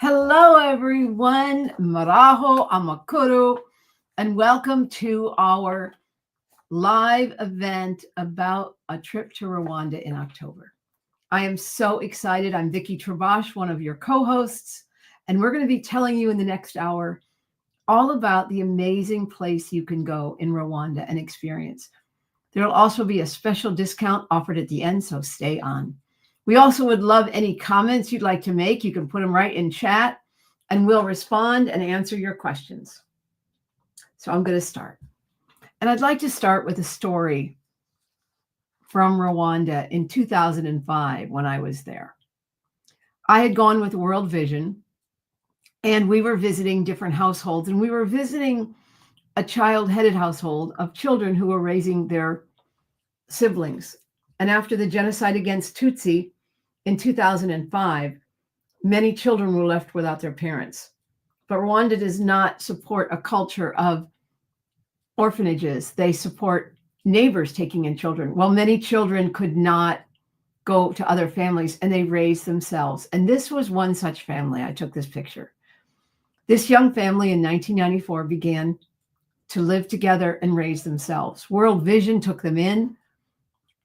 Hello, everyone. Maraho, amakuru, and welcome to our live event about a trip to Rwanda in October. I am so excited. I'm Vicki Trabosh, one of your co-hosts, and we're going to be telling you in the next hour all about the amazing place you can go in Rwanda and experience. There will also be a special discount offered at the end, so stay on. We also would love any comments you'd like to make. You can put them right in chat and we'll respond and answer your questions. So I'm going to start. And I'd like to start with a story from Rwanda in 2005 when I was there. I had gone with World Vision and we were visiting different households, and we were visiting a child-headed household of children who were raising their siblings. And after the genocide against Tutsi in 2005, many children were left without their parents. But Rwanda does not support a culture of orphanages. They support neighbors taking in children. Well, many children could not go to other families and they raised themselves. And this was one such family. I took this picture. This young family in 1994 began to live together and raise themselves. World Vision took them in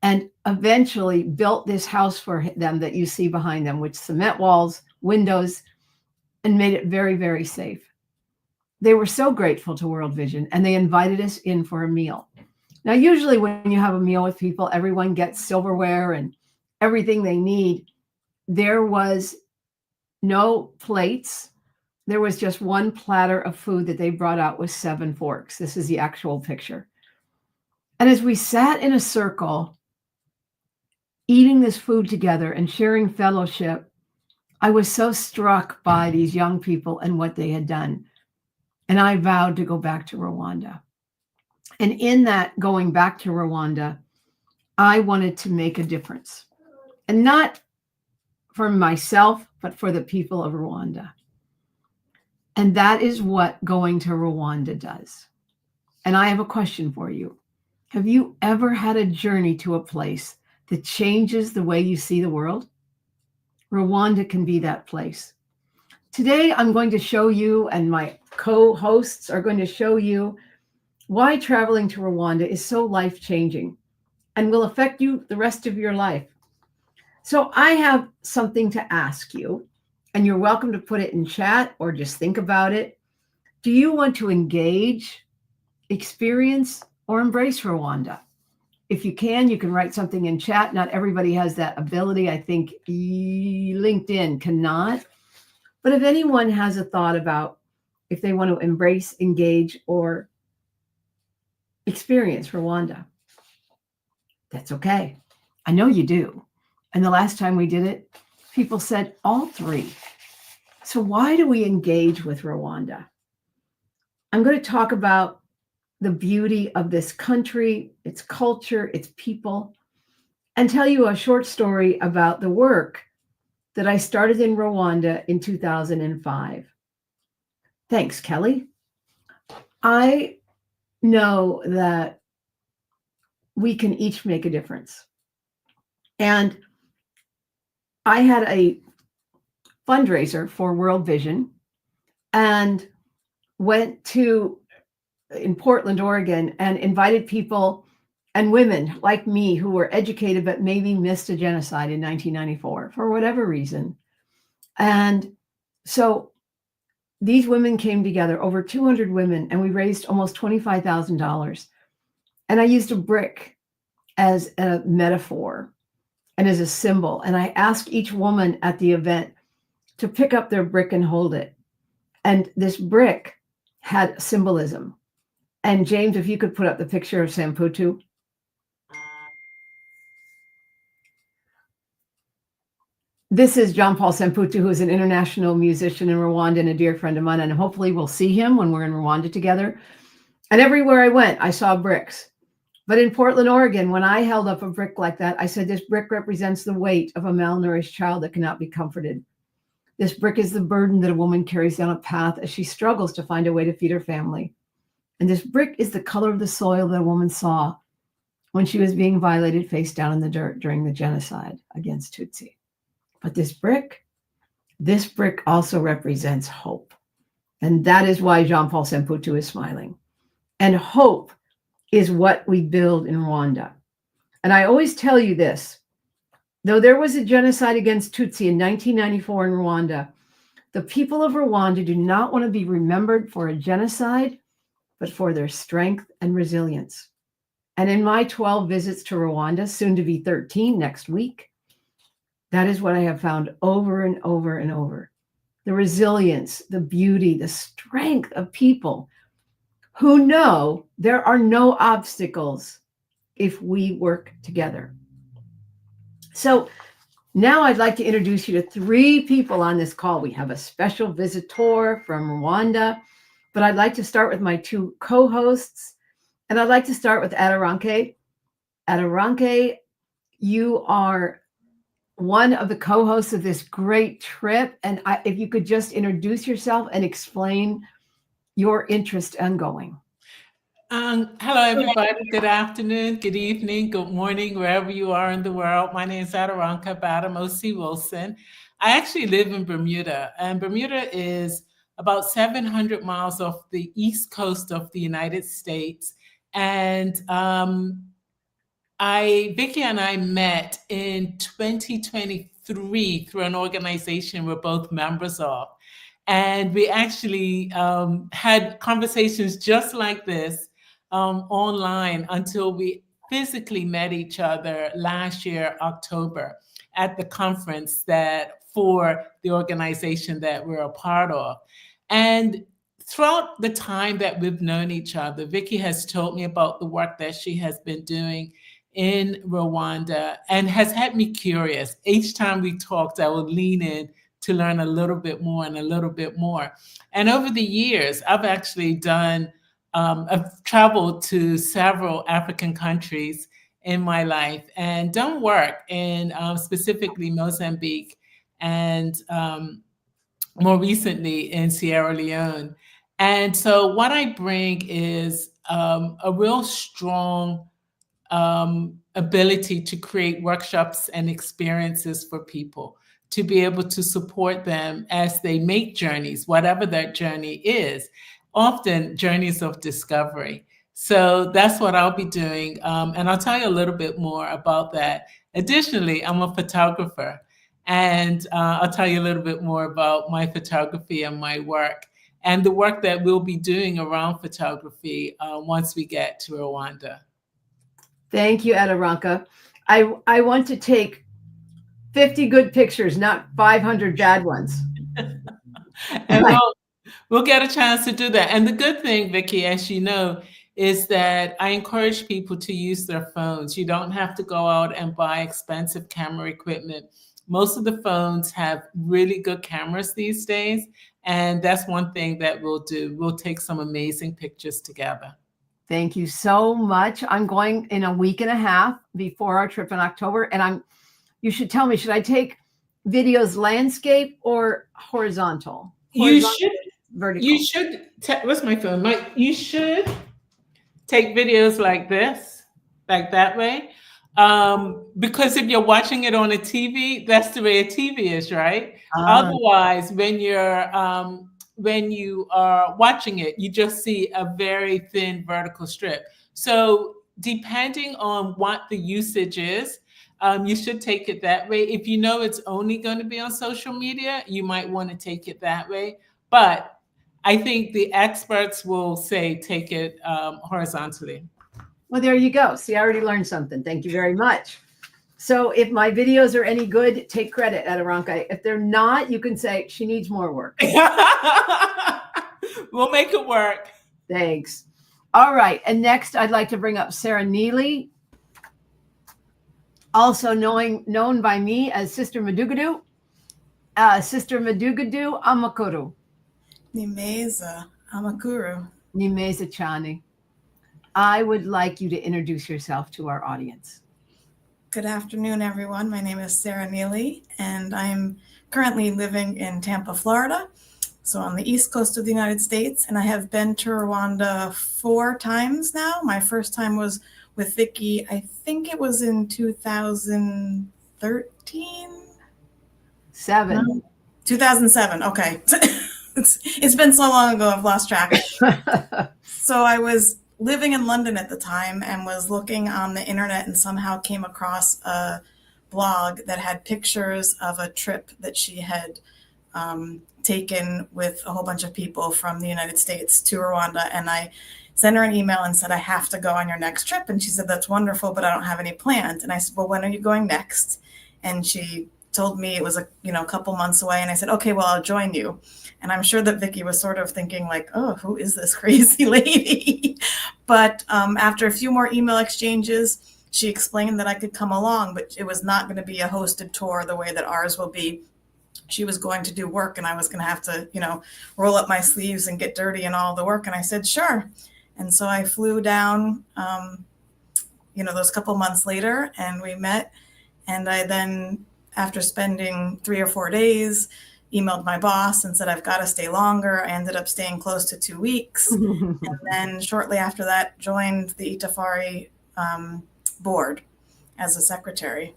and eventually built this house for them that you see behind them, with cement walls, windows, and made it very, very safe. They were so grateful to World Vision, and they invited us in for a meal. Now, usually when you have a meal with people, everyone gets silverware and everything they need. There was no plates. There was just one platter of food that they brought out with 7 forks. This is the actual picture. And as we sat in a circle, eating this food together and sharing fellowship, I was so struck by these young people and what they had done. And I vowed to go back to Rwanda. And in that going back to Rwanda, I wanted to make a difference. And not for myself, but for the people of Rwanda. And that is what going to Rwanda does. And I have a question for you. Have you ever had a journey to a place that changes the way you see the world? Rwanda can be that place. Today, I'm going to show you, and my co-hosts are going to show you, why traveling to Rwanda is so life-changing and will affect you the rest of your life. So I have something to ask you, and you're welcome to put it in chat or just think about it. Do you want to engage, experience, or embrace Rwanda? If you can write something in chat. Not everybody has that ability. I think LinkedIn cannot. But if anyone has a thought about if they want to embrace, engage, or experience Rwanda, that's okay. I know you do. And the last time we did it, people said all 3. So why do we engage with Rwanda? I'm going to talk about the beauty of this country, its culture, its people, and tell you a short story about the work that I started in Rwanda in 2005. Thanks, Kelly. I know that we can each make a difference. And I had a fundraiser for World Vision and went in Portland, Oregon, and invited people and women like me who were educated but maybe missed a genocide in 1994 for whatever reason. And so these women came together, over 200 women, and we raised almost $25,000. And I used a brick as a metaphor and as a symbol. And I asked each woman at the event to pick up their brick and hold it. And this brick had symbolism. And James, if you could put up the picture of Samputu. This is John Paul Samputu, who is an international musician in Rwanda and a dear friend of mine. And hopefully we'll see him when we're in Rwanda together. And everywhere I went, I saw bricks. But in Portland, Oregon, when I held up a brick like that, I said, this brick represents the weight of a malnourished child that cannot be comforted. This brick is the burden that a woman carries down a path as she struggles to find a way to feed her family. And this brick is the color of the soil that a woman saw when she was being violated face down in the dirt during the genocide against Tutsi. But this brick This brick also represents hope. And that is why Jean Paul Samputu is smiling. And hope is what we build in Rwanda. And I always tell you this, though there was a genocide against Tutsi in 1994 in Rwanda, the people of Rwanda do not want to be remembered for a genocide, but for their strength and resilience. And in my 12 visits to Rwanda, soon to be 13 next week, that is what I have found over and over and over. The resilience, the beauty, the strength of people who know there are no obstacles if we work together. So now I'd like to introduce you to 3 people on this call. We have a special visitor from Rwanda, but I'd like to start with my 2 co-hosts. And I'd like to start with Adoranke. Adoranke, you are one of the co-hosts of this great trip. And if you could just introduce yourself and explain your interest in going. Hello, everybody. Good afternoon, good evening, good morning, wherever you are in the world. My name is Adoranka Badamosi Wilson. I actually live in Bermuda, and Bermuda is about 700 miles off the east coast of the United States. And Vicky and I met in 2023 through an organization we're both members of. And we actually had conversations just like this online until we physically met each other last year, October, at the conference that for the organization that we're a part of. And throughout the time that we've known each other, Vicky has told me about the work that she has been doing in Rwanda and has had me curious. Each time we talked, I would lean in to learn a little bit more and a little bit more. And over the years, I've actually I've traveled to several African countries in my life and done work in specifically Mozambique and more recently in Sierra Leone. And so what I bring is a real strong ability to create workshops and experiences for people to be able to support them as they make journeys, whatever that journey is, often journeys of discovery. So that's what I'll be doing. And I'll tell you a little bit more about that. Additionally, I'm a photographer, and I'll tell you a little bit more about my photography and my work and the work that we'll be doing around photography once we get to Rwanda. Thank you, Adoranka. I want to take 50 good pictures, not 500 bad ones. And we'll get a chance to do that. And the good thing, Vicky, as you know, is that I encourage people to use their phones. You don't have to go out and buy expensive camera equipment. Most of the phones have really good cameras these days. And that's one thing that we'll do. We'll take some amazing pictures together. Thank you so much. I'm going in a week and a half before our trip in October. And you should tell me, should I take videos landscape or horizontal? You should, vertical. You should, what's my phone? You should take videos like this, like that way. Because if you're watching it on a TV, that's the way a TV is, right? Otherwise, when you are watching it, you just see a very thin vertical strip. So depending on what the usage is, you should take it that way. If you know it's only going to be on social media, you might want to take it that way. But I think the experts will say take it horizontally. Well, there you go. See, I already learned something. Thank you very much. So if my videos are any good, take credit, Adoranka. If they're not, you can say she needs more work. We'll make it work. Thanks. All right. And next, I'd like to bring up Sarah Neely, also known by me as Sister Madugadu. Sister Madugadu Amakuru. Nimeza Amakuru. Nimeza Chani. I would like you to introduce yourself to our audience. Good afternoon, everyone. My name is Sarah Neely, and I'm currently living in Tampa, Florida, so on the east coast of the United States, and I have been to Rwanda 4 times now. My first time was with Vicky. I think it was in 2013. 7. 2007. Okay. It's been so long ago, I've lost track. So I was living in London at the time and was looking on the internet and somehow came across a blog that had pictures of a trip that she had taken with a whole bunch of people from the United States to Rwanda. And I sent her an email and said, I have to go on your next trip. And she said, that's wonderful, but I don't have any plans. And I said, well, when are you going next? And she told me it was a couple months away. And I said, okay, well, I'll join you. And I'm sure that Vicky was sort of thinking like, oh, who is this crazy lady? But after a few more email exchanges, she explained that I could come along, but it was not going to be a hosted tour the way that ours will be. She was going to do work and I was going to have to, roll up my sleeves and get dirty and all the work. And I said, sure. And so I flew down, those couple months later and we met. And I then, after spending 3 or 4 days, emailed my boss and said, I've got to stay longer. I ended up staying close to 2 weeks. And then shortly after that, joined the Itafari board as a secretary.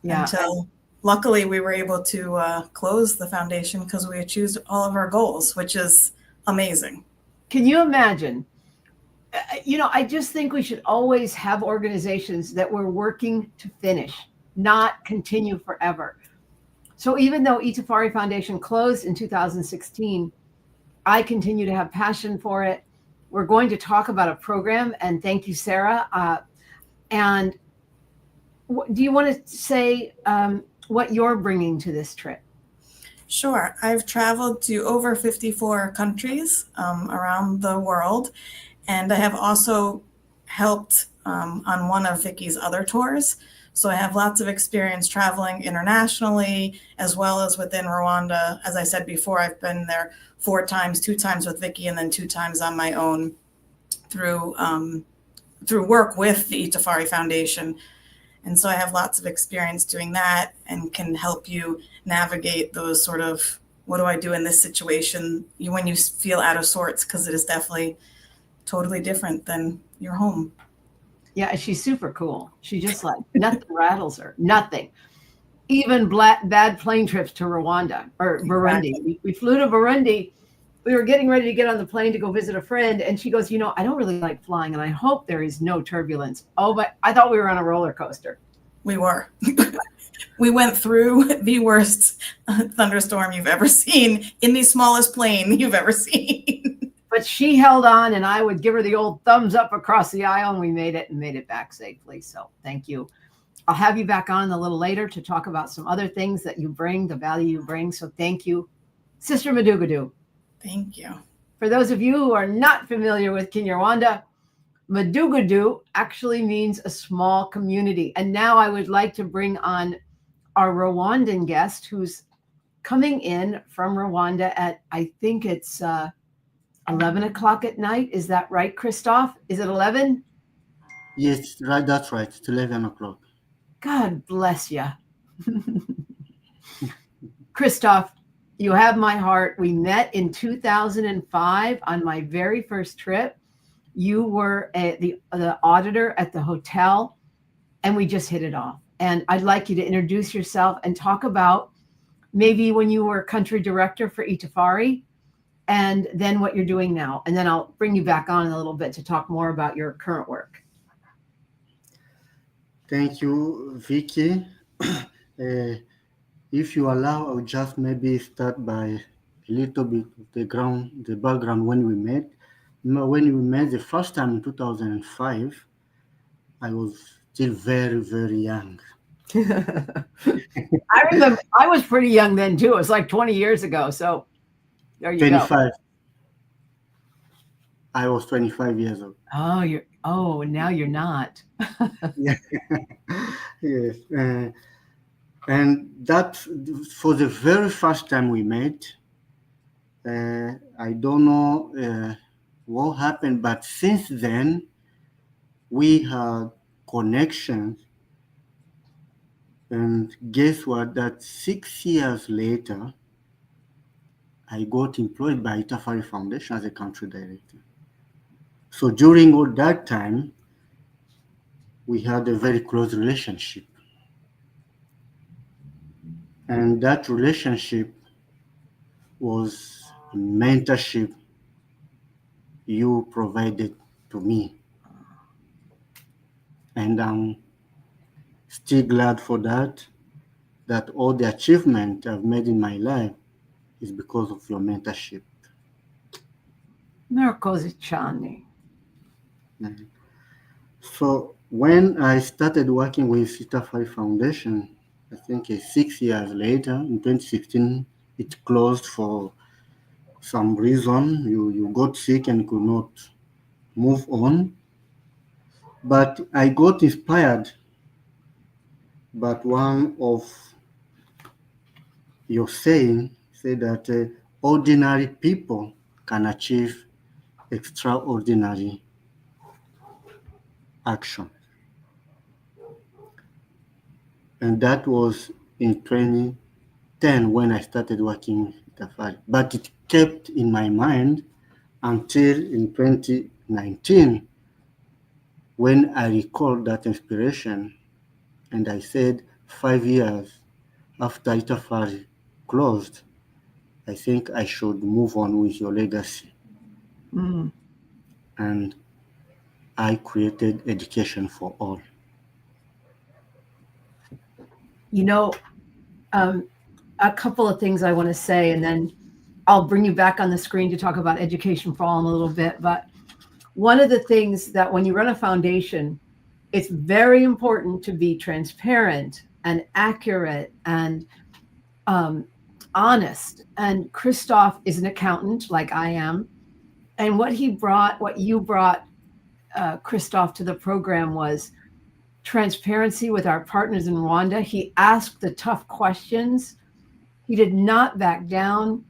Yeah. Until luckily we were able to close the foundation because we achieved all of our goals, which is amazing. Can you imagine? I just think we should always have organizations that we're working to finish, not continue forever. So even though Itafari Foundation closed in 2016, I continue to have passion for it. We're going to talk about a program, and thank you, Sarah. And do you want to say what you're bringing to this trip? Sure. I've traveled to over 54 countries around the world, and I have also helped on one of Vicky's other tours. So I have lots of experience traveling internationally as well as within Rwanda. As I said before, I've been there 4 times, 2 times with Vicky and then 2 times on my own through work with the Itafari Foundation. And so I have lots of experience doing that and can help you navigate those sort of, what do I do in this situation when you feel out of sorts, because it is definitely totally different than your home. Yeah, she's super cool. She just nothing rattles her, nothing. Even bad plane trips to Rwanda or Burundi. Exactly. We flew to Burundi. We were getting ready to get on the plane to go visit a friend. And she goes, I don't really like flying and I hope there is no turbulence. Oh, but I thought we were on a roller coaster. We were. We went through the worst thunderstorm you've ever seen in the smallest plane you've ever seen. But she held on and I would give her the old thumbs up across the aisle and we made it back safely. So thank you. I'll have you back on a little later to talk about some other things that you bring, the value you bring. So thank you, Sister Madugadu. Thank you. For those of you who are not familiar with Kinyarwanda, Madugadu actually means a small community. And now I would like to bring on our Rwandan guest who's coming in from Rwanda at, I think it's 11 o'clock at night. Is that right, Christoph? Is it 11? Yes, right. That's right. It's 11 o'clock. God bless you. Christoph, you have my heart. We met in 2005 on my very first trip. You were the auditor at the hotel, and we just hit it off. And I'd like you to introduce yourself and talk about maybe when you were country director for Itafari, and then what you're doing now. And then I'll bring you back on in a little bit to talk more about your current work. Thank you, Vicky. If you allow, I'll just maybe start by a little bit of the background when we met. When we met the first time in 2005, I was still very, very young. I remember I was pretty young then too. It was like 20 years ago. So there you 25. go. I was 25 years old. Oh, now you're not. Yeah. Yes. And that for the very first time we met, I don't know what happened, but since then we had connections. And guess what? That 6 years later, I got employed by Itafari Foundation as a country director. So during all that time, we had a very close relationship. And that relationship was a mentorship you provided to me. And I'm still glad for that all the achievement I've made in my life is because of your mentorship. Miracles Chani. So when I started working with Sitafari Foundation, I think 6 years later, in 2016, it closed for some reason. You got sick and could not move on. But I got inspired by one of your saying, say that ordinary people can achieve extraordinary action. And that was in 2010 when I started working with Sitafari. But it kept in my mind until in 2019 when I recalled that inspiration and I said 5 years after Itafari closed, I think I should move on with your legacy. Mm. And I created Education for All. You know, a couple of things I want to say, and then I'll bring you back on the screen to talk about Education for All in a little bit. But one of the things that when you run a foundation, it's very important to be transparent and accurate and honest. And Christoph is an accountant like I am. And what you brought, Christoph, to the program was transparency with our partners in Rwanda. He asked the tough questions. He did not back down.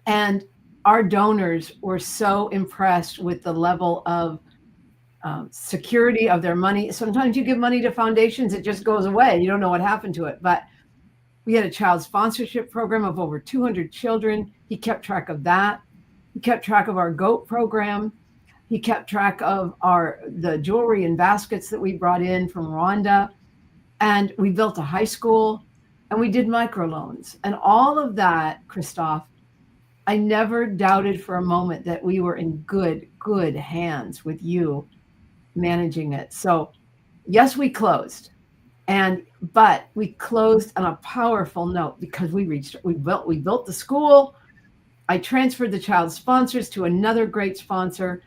And our donors were so impressed with the level of security of their money. Sometimes you give money to foundations, it just goes away. You don't know what happened to it. But we had a child sponsorship program of over 200 children. He kept track of that. He kept track of our goat program. He kept track of the jewelry and baskets that we brought in from Rwanda. And we built a high school and we did microloans. And all of that, Christoph, I never doubted for a moment that we were in good hands with you managing it. So yes, we closed. But we closed on a powerful note because we built the school. I transferred the child sponsors to another great sponsor.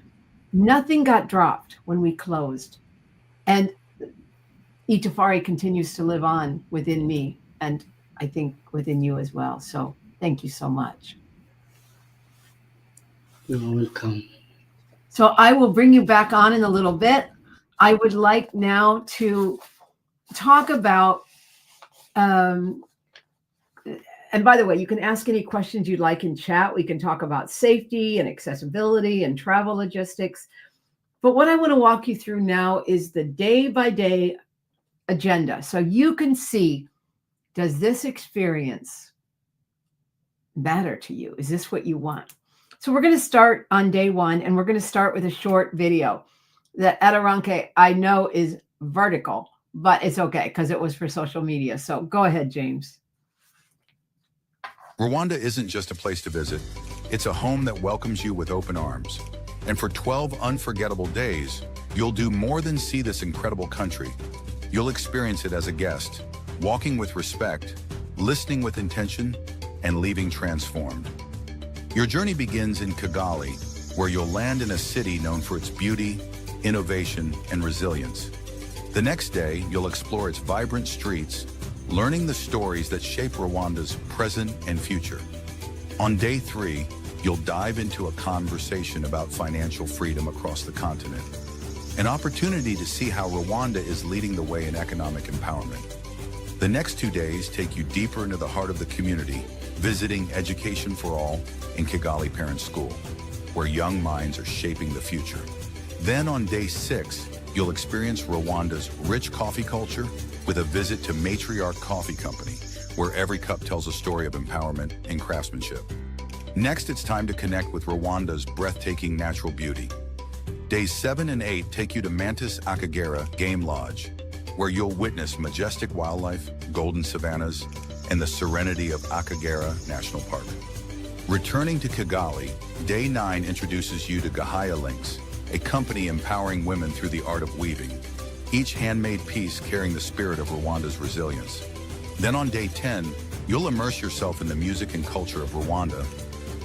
Nothing got dropped when we closed. And Itafari continues to live on within me, and I think within you as well. So thank you so much. You're welcome. So I will bring you back on in a little bit. I would like now to talk about, and by the way, you can ask any questions you'd like in chat. We can talk about safety and accessibility and travel logistics. But what I want to walk you through now is the day-by-day agenda. So you can see, does this experience matter to you? Is this what you want? So we're going to start on day one, and we're going to start with a short video that Adaranke, I know, is vertical, but it's okay because it was for social media. So go ahead, James. Rwanda isn't just a place to visit. It's a home that welcomes you with open arms. And for 12 unforgettable days, you'll do more than see this incredible country. You'll experience it as a guest, walking with respect, listening with intention, and leaving transformed. Your journey begins in Kigali, where you'll land in a city known for its beauty, innovation, and resilience. The next day, you'll explore its vibrant streets, learning the stories that shape Rwanda's present and future. On day 3, you'll dive into a conversation about financial freedom across the continent, an opportunity to see how Rwanda is leading the way in economic empowerment. The next 2 days take you deeper into the heart of the community, visiting Education for All in Kigali Parent School, where young minds are shaping the future. Then on day 6, you'll experience Rwanda's rich coffee culture with a visit to Matriarch Coffee Company, where every cup tells a story of empowerment and craftsmanship. Next, it's time to connect with Rwanda's breathtaking natural beauty. Days 7 and 8 take you to Mantis Akagera Game Lodge, where you'll witness majestic wildlife, golden savannas, and the serenity of Akagera National Park. Returning to Kigali, Day 9 introduces you to Gahaya Links, a company empowering women through the art of weaving, each handmade piece carrying the spirit of Rwanda's resilience. Then on Day 10, you'll immerse yourself in the music and culture of Rwanda,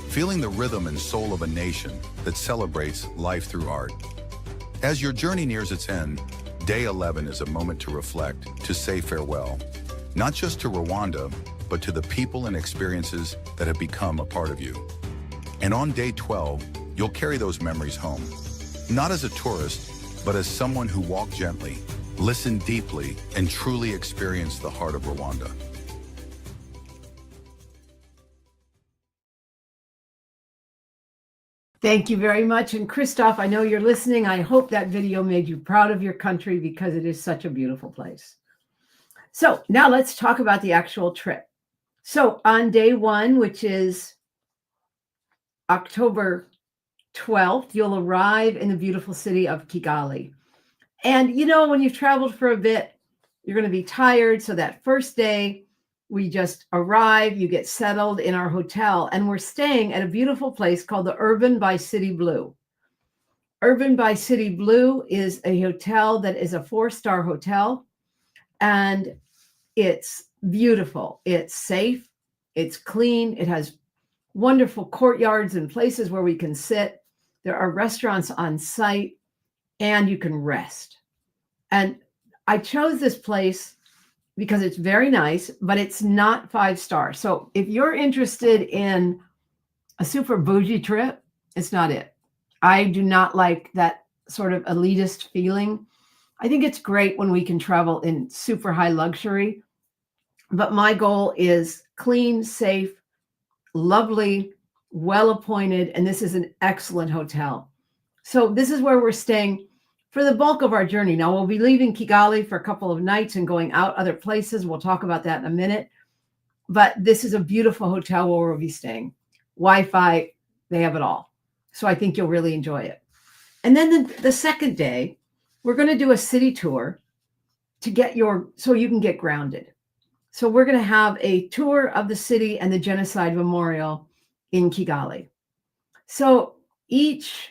feeling the rhythm and soul of a nation that celebrates life through art. As your journey nears its end, Day 11 is a moment to reflect, to say farewell, not just to Rwanda, but to the people and experiences that have become a part of you. And on Day 12, you'll carry those memories home, not as a tourist, but as someone who walked gently, listened deeply, and truly experienced the heart of Rwanda. Thank you very much. And Christoph, I know you're listening. I hope that video made you proud of your country because it is such a beautiful place. So now let's talk about the actual trip. So on Day 1, which is October 12th, you'll arrive in the beautiful city of Kigali. And you know, when you've traveled for a bit, you're going to be tired. So that first day, we just arrive, you get settled in our hotel, and we're staying at a beautiful place called the Urban by City Blue. Urban by City Blue is a hotel that is a 4-star hotel, and it's beautiful. It's safe. It's clean. It has wonderful courtyards and places where we can sit. There are restaurants on site, and you can rest. And I chose this place because it's very nice, but it's not 5-star. So if you're interested in a super bougie trip, it's not it. I do not like that sort of elitist feeling. I think it's great when we can travel in super high luxury, but my goal is clean, safe, lovely, well-appointed, and this is an excellent hotel. So this is where we're staying for the bulk of our journey. Now, we'll be leaving Kigali for a couple of nights and going out other places. We'll talk about that in a minute. But this is a beautiful hotel where we'll be staying. Wi-Fi, they have it all. So I think you'll really enjoy it. And then the second day, we're going to do a city tour so you can get grounded. So we're going to have a tour of the city and the Genocide Memorial in Kigali. So each...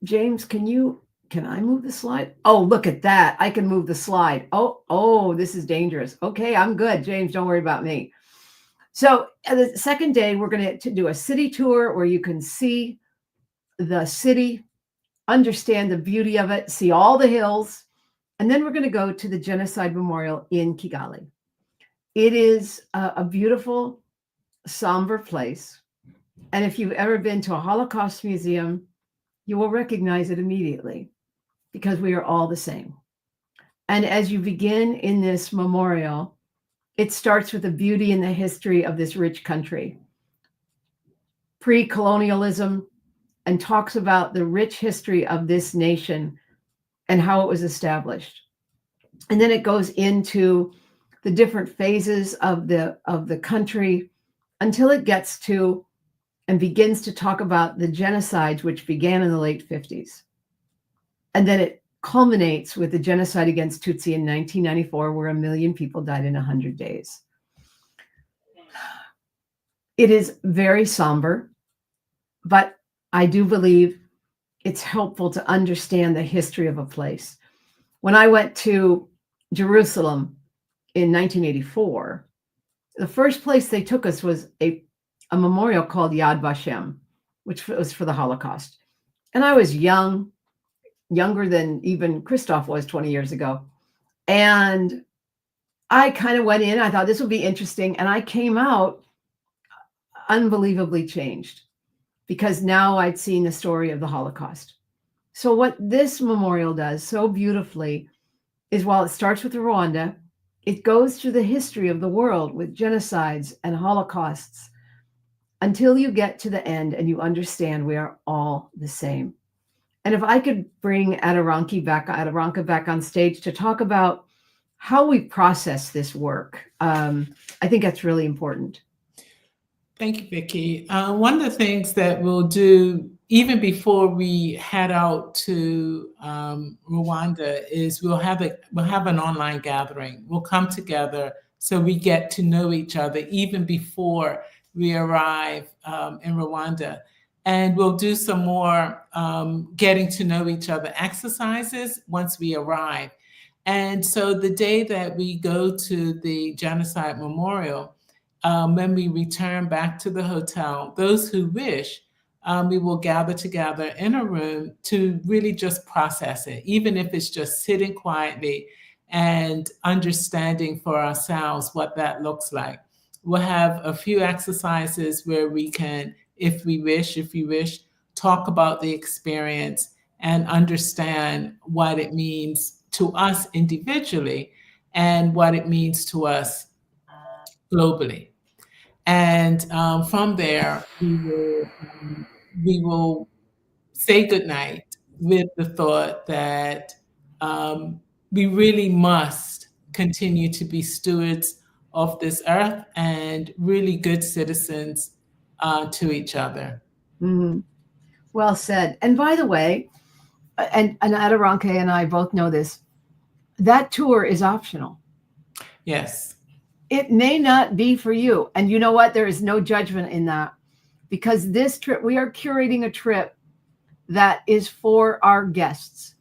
James, can I move the slide? Oh, look at that. I can move the slide. Oh, this is dangerous. Okay, I'm good. James, don't worry about me. So the second day, we're going to do a city tour where you can see the city, understand the beauty of it, see all the hills. And then we're going to go to the Genocide Memorial in Kigali. It is a beautiful, somber place. And if you've ever been to a Holocaust museum, you will recognize it immediately because we are all the same. And as you begin in this memorial, it starts with the beauty and the history of this rich country, pre-colonialism, and talks about the rich history of this nation and how it was established. And then it goes into the different phases of the country until it gets to and begins to talk about the genocides which began in the late 50s. And then it culminates with the genocide against Tutsi in 1994, where 1 million people died in 100 days. It is very somber, but I do believe it's helpful to understand the history of a place. When I went to Jerusalem in 1984, the first place they took us was a memorial called Yad Vashem, which was for the Holocaust. And I was younger than even Christoph was 20 years ago. And I kind of went in, I thought this would be interesting. And I came out unbelievably changed because now I'd seen the story of the Holocaust. So what this memorial does so beautifully is while it starts with Rwanda, it goes through the history of the world with genocides and Holocausts until you get to the end and you understand we are all the same. And if I could bring Adoranka back on stage to talk about how we process this work, I think that's really important. Thank you, Vicki. One of the things that we'll do even before we head out to Rwanda is we'll have an online gathering. We'll come together so we get to know each other even before we arrive in Rwanda. And we'll do some more getting to know each other exercises once we arrive. And so the day that we go to the Genocide Memorial, when we return back to the hotel, those who wish, we will gather together in a room to really just process it, even if it's just sitting quietly and understanding for ourselves what that looks like. We'll have a few exercises where we can, if you wish, talk about the experience and understand what it means to us individually and what it means to us globally. And from there, we will say goodnight with the thought that we really must continue to be stewards of this earth and really good citizens to each other. Mhm. Well said. And by the way, and Aderonke and I both know this, that tour is optional. Yes. It may not be for you. And you know what? There is no judgment in that, because this trip, we are curating a trip that is for our guests.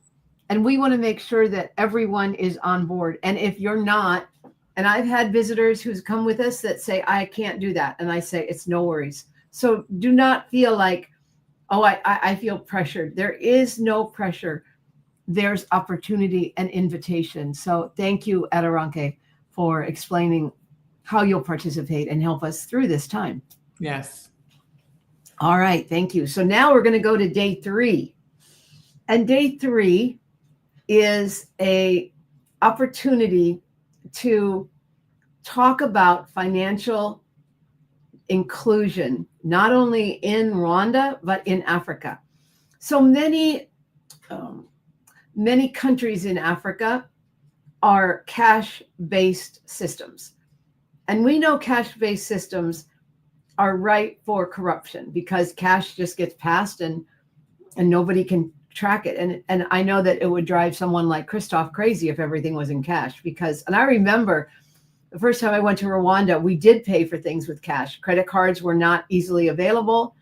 And we want to make sure that everyone is on board. And if you're not, and I've had visitors who's come with us that say, I can't do that. And I say, it's no worries. So do not feel like, oh, I feel pressured. There is no pressure. There's opportunity and invitation. So thank you, Aderonke, for explaining how you'll participate and help us through this time. Yes. All right, thank you. So now we're going to go to day 3. And day 3 is a opportunity to talk about financial inclusion, not only in Rwanda, but in Africa. So many countries in Africa are cash-based systems. And we know cash-based systems are ripe for corruption because cash just gets passed and nobody can track it. And I know that it would drive someone like Christoph crazy if everything was in cash, because, and I remember the first time I went to Rwanda, we did pay for things with cash. Credit cards were not easily available.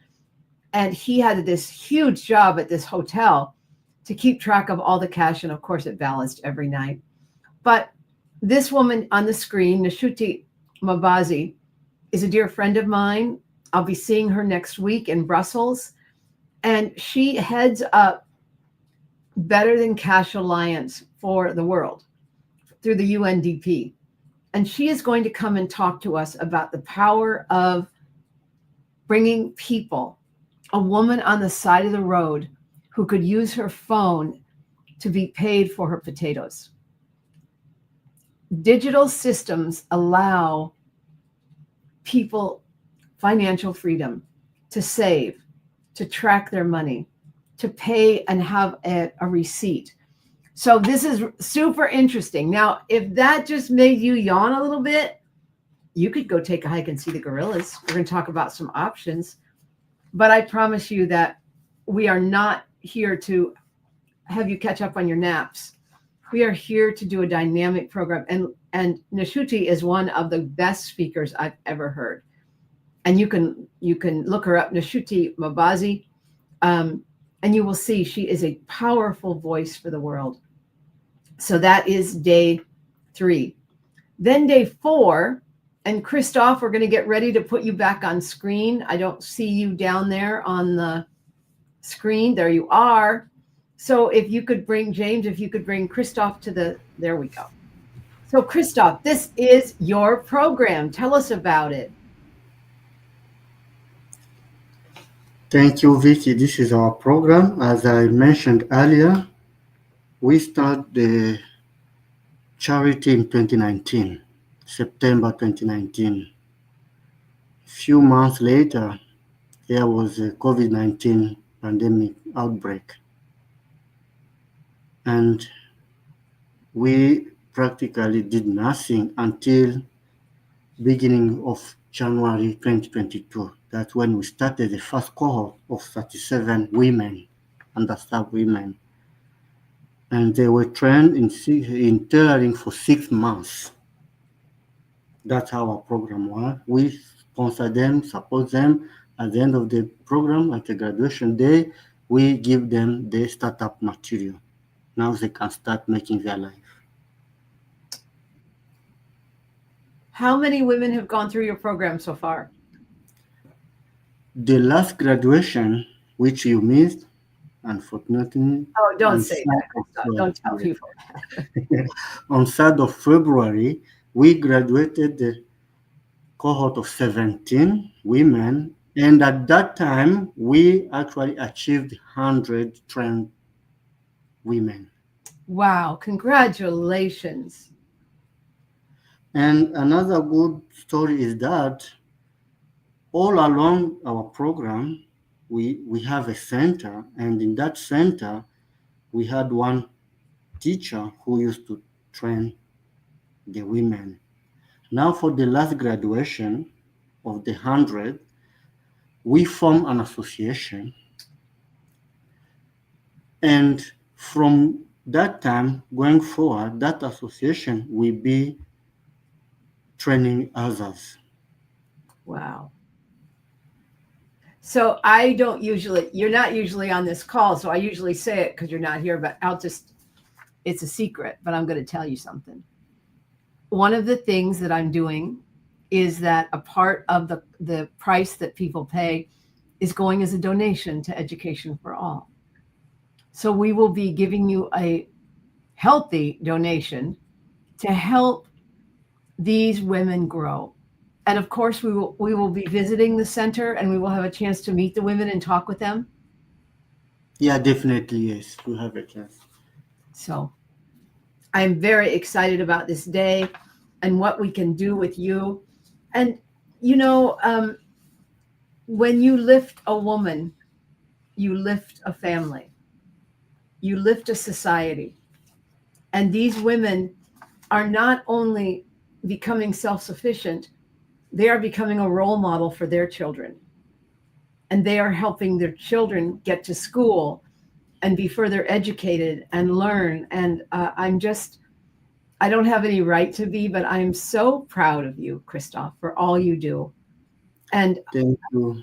And he had this huge job at this hotel to keep track of all the cash. And of course it balanced every night. But this woman on the screen, Nashuti Mabazi, is a dear friend of mine. I'll be seeing her next week in Brussels. And she heads up Better Than Cash Alliance for the World through the UNDP. And she is going to come and talk to us about the power of bringing people, a woman on the side of the road who could use her phone to be paid for her potatoes. Digital systems allow people financial freedom to save, to track their money, to pay and have a receipt. So this is super interesting. Now, if that just made you yawn a little bit, you could go take a hike and see the gorillas. We're going to talk about some options. But I promise you that we are not here to have you catch up on your naps. We are here to do a dynamic program. And Nashuti is one of the best speakers I've ever heard. And you can look her up, Nashuti Mabazi, and you will see she is a powerful voice for the world. So that is day 3. Then day 4, and Christoph, we're going to get ready to put you back on screen. I don't see you down there on the screen. There you are. So if you could bring James, if you could bring Christoph there we go. So Christoph, this is your program. Tell us about it. Thank you, Vicky. This is our program. As I mentioned earlier, we start the charity in 2019, September 2019. A few months later, there was a COVID-19 pandemic outbreak. And we practically did nothing until beginning of January 2022. That's when we started the first cohort of 37 women, understaffed women. And they were trained in tailoring for 6 months. That's how our program works. We sponsor them, support them. At the end of the program, at the graduation day, we give them the startup material. Now they can start making their life. How many women have gone through your program so far? The last graduation, which you missed, unfortunately, Oh, don't on say 3rd that, Christoph. Don't tell people. on 3rd of February, we graduated the cohort of 17 women, and at that time, we actually achieved 100 trained women. Wow, congratulations. And another good story is that all along our program, we have a center, and in that center, we had one teacher who used to train the women. Now, for the last graduation of the 100, we form an association, and from that time going forward, that association will be training others. Wow. So I don't usually, you're not usually on this call, so I usually say it because you're not here, but it's a secret, but I'm going to tell you something. One of the things that I'm doing is that a part of the price that people pay is going as a donation to Education for All. So we will be giving you a healthy donation to help these women grow. And of course, we will be visiting the center, and we will have a chance to meet the women and talk with them. Yeah, definitely, yes, we have a chance. So I'm very excited about this day and what we can do with you. And, when you lift a woman, you lift a family, you lift a society. And these women are not only becoming self-sufficient, they are becoming a role model for their children. And they are helping their children get to school and be further educated and learn. And I don't have any right to be, but I'm so proud of you, Christoph, for all you do. And Thank you.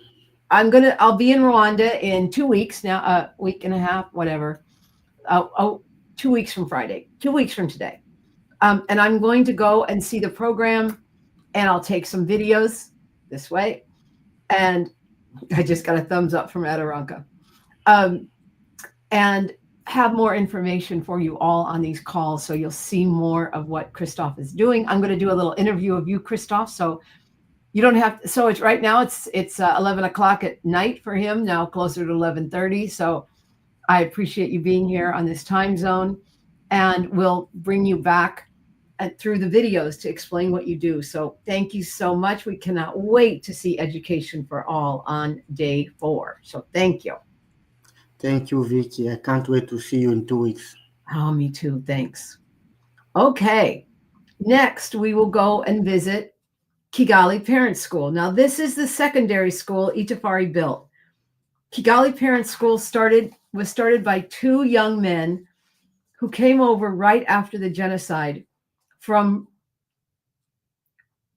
I'll be in Rwanda in 2 weeks now, a week and a half, whatever. 2 weeks from Friday, 2 weeks from today. And I'm going to go and see the program, and I'll take some videos this way. And I just got a thumbs up from Adiraka. And have more information for you all on these calls, so you'll see more of what Christoph is doing. I'm going to do a little interview of you, Christoph, so you don't have. So it's right now. It's 11 o'clock at night for him now, closer to 11:30. So I appreciate you being here on this time zone, and we'll bring you back through the videos to explain what you do. So thank you so much. We cannot wait to see Education for All on day 4. So thank you. Thank you, Vicky. I can't wait to see you in 2 weeks. Oh, me too. Thanks. Okay. Next, we will go and visit Kigali Parent School. Now, this is the secondary school Itafari built. Kigali Parent School was started by 2 young men who came over right after the genocide from,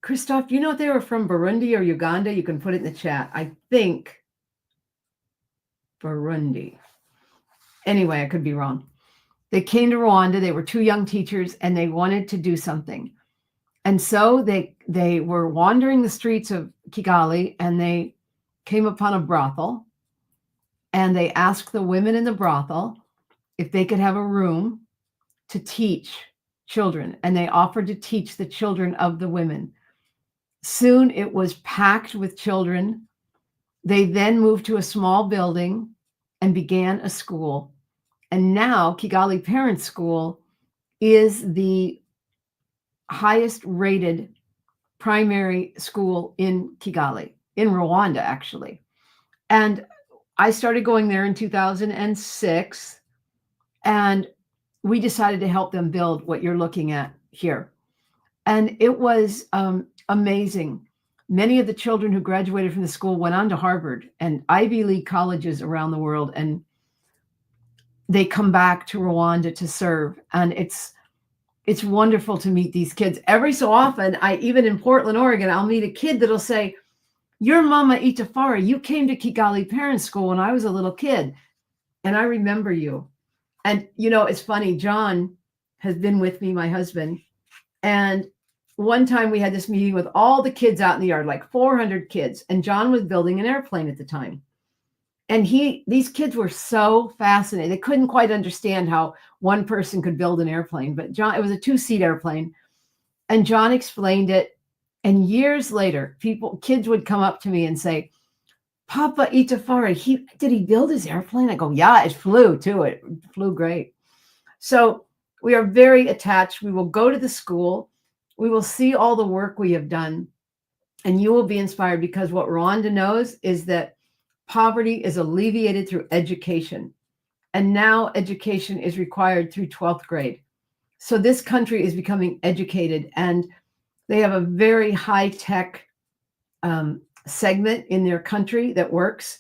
Christoph, do you know if they were from Burundi or Uganda? You can put it in the chat. I think Burundi. Anyway, I could be wrong. They came to Rwanda. They were 2 young teachers, and they wanted to do something. And so they were wandering the streets of Kigali, and they came upon a brothel, and they asked the women in the brothel if they could have a room to teach children, and they offered to teach the children of the women. Soon it was packed with children. They then moved to a small building and began a school. And now Kigali Parent School is the highest rated primary school in Kigali, in Rwanda, actually. And I started going there in 2006, and we decided to help them build what you're looking at here. And it was amazing. Many of the children who graduated from the school went on to Harvard and Ivy League colleges around the world, and they come back to Rwanda to serve. And it's wonderful to meet these kids. Every so often, even in Portland, Oregon, I'll meet a kid that'll say, "Your Mama Itafari, you came to Kigali Parent School when I was a little kid, and I remember you." And, it's funny, John has been with me, my husband, and one time we had this meeting with all the kids out in the yard, like 400 kids, and John was building an airplane at the time. And these kids were so fascinated. They couldn't quite understand how one person could build an airplane, but it was a 2-seat airplane. And John explained it. And years later, kids would come up to me and say, "Papa Itafari, did he build his airplane?" I go, "Yeah, it flew too. It flew great." So we are very attached. We will go to the school. We will see all the work we have done. And you will be inspired, because what Rwanda knows is that poverty is alleviated through education. And now education is required through 12th grade. So this country is becoming educated, and they have a very high-tech segment in their country that works.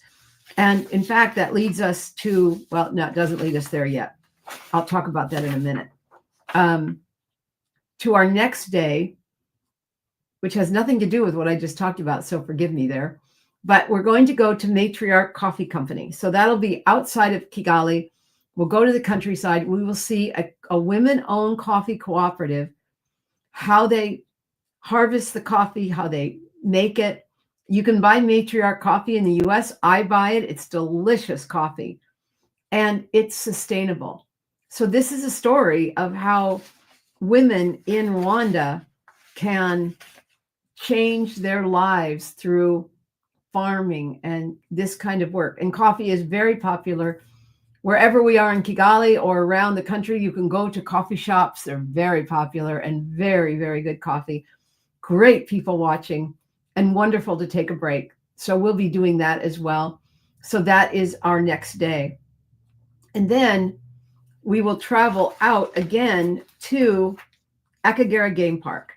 And in fact, that leads us to, well, no, it doesn't lead us there yet. I'll talk about that in a minute. To our next day, which has nothing to do with what I just talked about, so forgive me there. But we're going to go to Matriarch Coffee Company. So that'll be outside of Kigali. We'll go to the countryside. We will see a women-owned coffee cooperative, how they harvest the coffee, how they make it. You can buy Matriarch coffee in the US. I buy it. It's delicious coffee, and it's sustainable. So this is a story of how women in Rwanda can change their lives through farming and this kind of work. And coffee is very popular. Wherever we are in Kigali or around the country, you can go to coffee shops. They're very popular and very, very good coffee. Great people watching, and wonderful to take a break. So we'll be doing that as well. So that is our next day. And then we will travel out again to Akagera Game Park.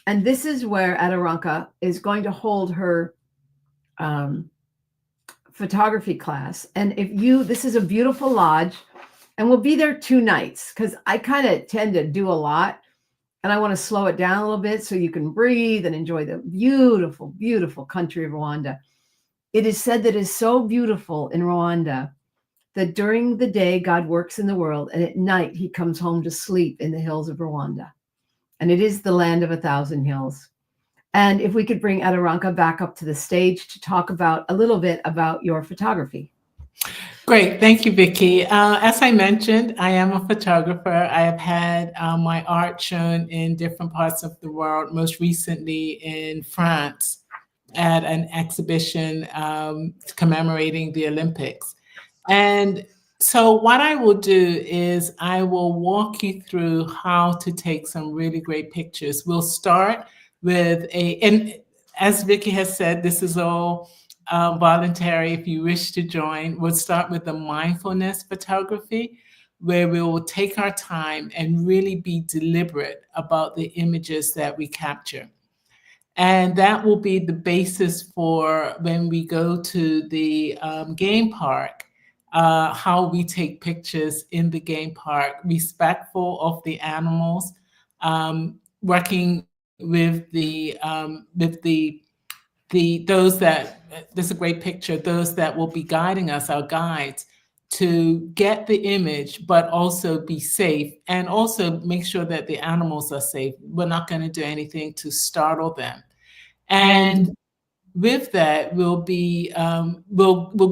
And this is where Adaranka is going to hold her photography class. And this is a beautiful lodge, and we'll be there 2 nights, because I kind of tend to do a lot, and I want to slow it down a little bit so you can breathe and enjoy the beautiful, beautiful country of Rwanda. It is said that it is so beautiful in Rwanda that during the day, God works in the world, and at night, he comes home to sleep in the hills of Rwanda. And it is the land of 1,000 hills. And if we could bring Adaranka back up to the stage to talk about a little bit about your photography. Great. Thank you, Vicki. As I mentioned, I am a photographer. I have had my art shown in different parts of the world, most recently in France at an exhibition commemorating the Olympics. And so what I will do is I will walk you through how to take some really great pictures. We'll start with and as Vicki has said, this is all voluntary. If you wish to join, we'll start with the mindfulness photography, where we will take our time and really be deliberate about the images that we capture. And that will be the basis for when we go to the game park, how we take pictures in the game park, respectful of the animals, working with those that, there's a great picture, those that will be guiding us, our guides, to get the image, but also be safe, and also make sure that the animals are safe. We're not going to do anything to startle them. And with that, we'll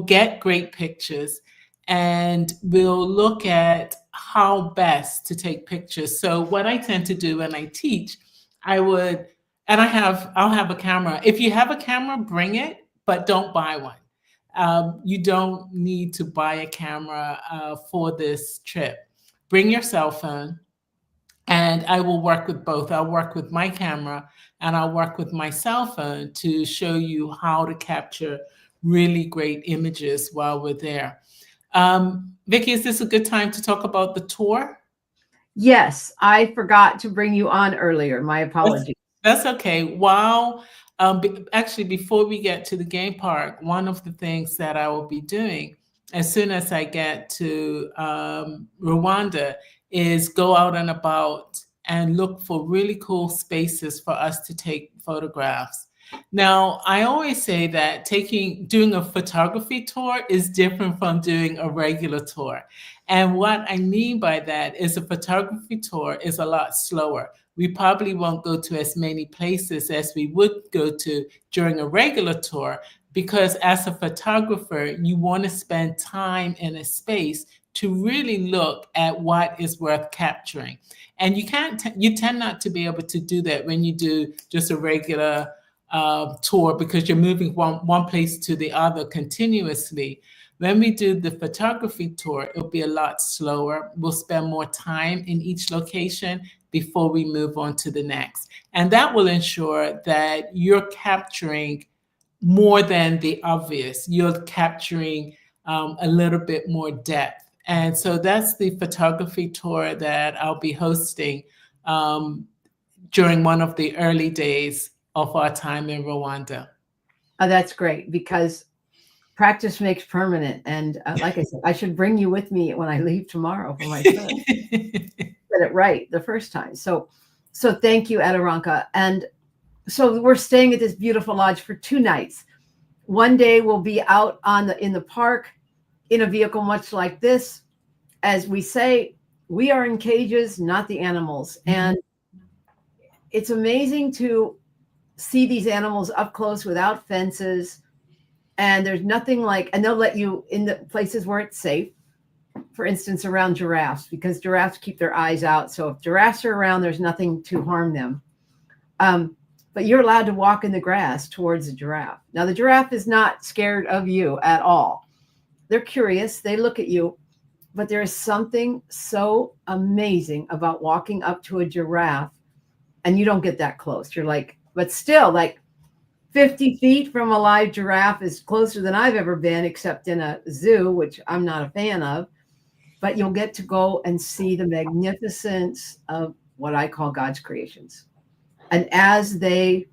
get great pictures, and we'll look at how best to take pictures. So what I tend to do when I teach, I'll have a camera. If you have a camera, bring it, but don't buy one. You don't need to buy a camera for this trip. Bring your cell phone, and I will work with both. I'll work with my camera, and I'll work with my cell phone to show you how to capture really great images while we're there. Vicki, is this a good time to talk about the tour? Yes, I forgot to bring you on earlier. My apologies. That's okay. Actually, before we get to the game park, one of the things that I will be doing as soon as I get to Rwanda is go out and about and look for really cool spaces for us to take photographs. Now, I always say that doing a photography tour is different from doing a regular tour. And what I mean by that is a photography tour is a lot slower. We probably won't go to as many places as we would go to during a regular tour, because as a photographer, you want to spend time in a space to really look at what is worth capturing. And you tend not to be able to do that when you do just a regular tour, because you're moving one place to the other continuously. When we do the photography tour, it'll be a lot slower. We'll spend more time in each location before we move on to the next. And that will ensure that you're capturing more than the obvious. You're capturing a little bit more depth. And so that's the photography tour that I'll be hosting during one of the early days of our time in Rwanda. Oh, that's great, because practice makes permanent. And like I said, I should bring you with me when I leave tomorrow for my trip. Get it right the first time. So thank you, Aderonka. And so we're staying at this beautiful lodge for 2 nights. One day we'll be out in the park in a vehicle much like this. As we say, we are in cages, not the animals. Mm-hmm. And it's amazing to see these animals up close without fences. And there's nothing like, and they'll let you in the places where it's safe. For instance, around giraffes, because giraffes keep their eyes out. So if giraffes are around, there's nothing to harm them. But you're allowed to walk in the grass towards the giraffe. Now, the giraffe is not scared of you at all. They're curious. They look at you. But there is something so amazing about walking up to a giraffe, and you don't get that close. You're like, but still, like 50 feet from a live giraffe is closer than I've ever been, except in a zoo, which I'm not a fan of. But you'll get to go and see the magnificence of what I call God's creations. And as they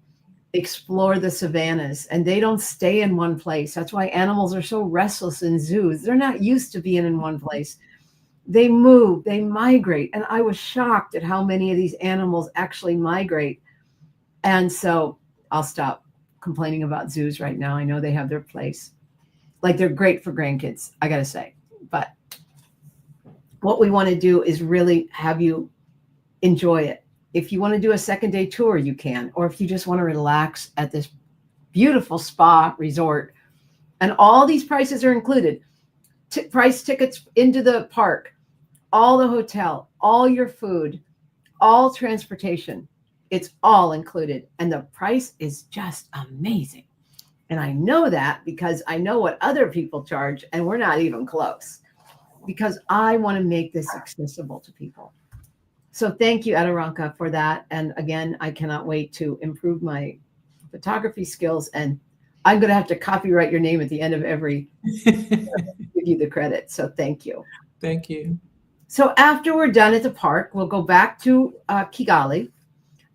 explore the savannas, and they don't stay in one place. That's why animals are so restless in zoos. They're not used to being in one place. They move, they migrate. And I was shocked at how many of these animals actually migrate. And so I'll stop complaining about zoos right now. I know they have their place. Like, they're great for grandkids, I got to say. But what we want to do is really have you enjoy it. If you want to do a 2nd-day tour, you can. Or if you just want to relax at this beautiful spa resort. And all these prices are included. Price tickets into the park, all the hotel, all your food, all transportation. It's all included. And the price is just amazing. And I know that because I know what other people charge, and we're not even close. Because I want to make this accessible to people. So thank you, Aderonka, for that. And again, I cannot wait to improve my photography skills. And I'm going to have to copyright your name at the end of every give you the credit. So thank you. Thank you. So after we're done at the park, we'll go back to Kigali,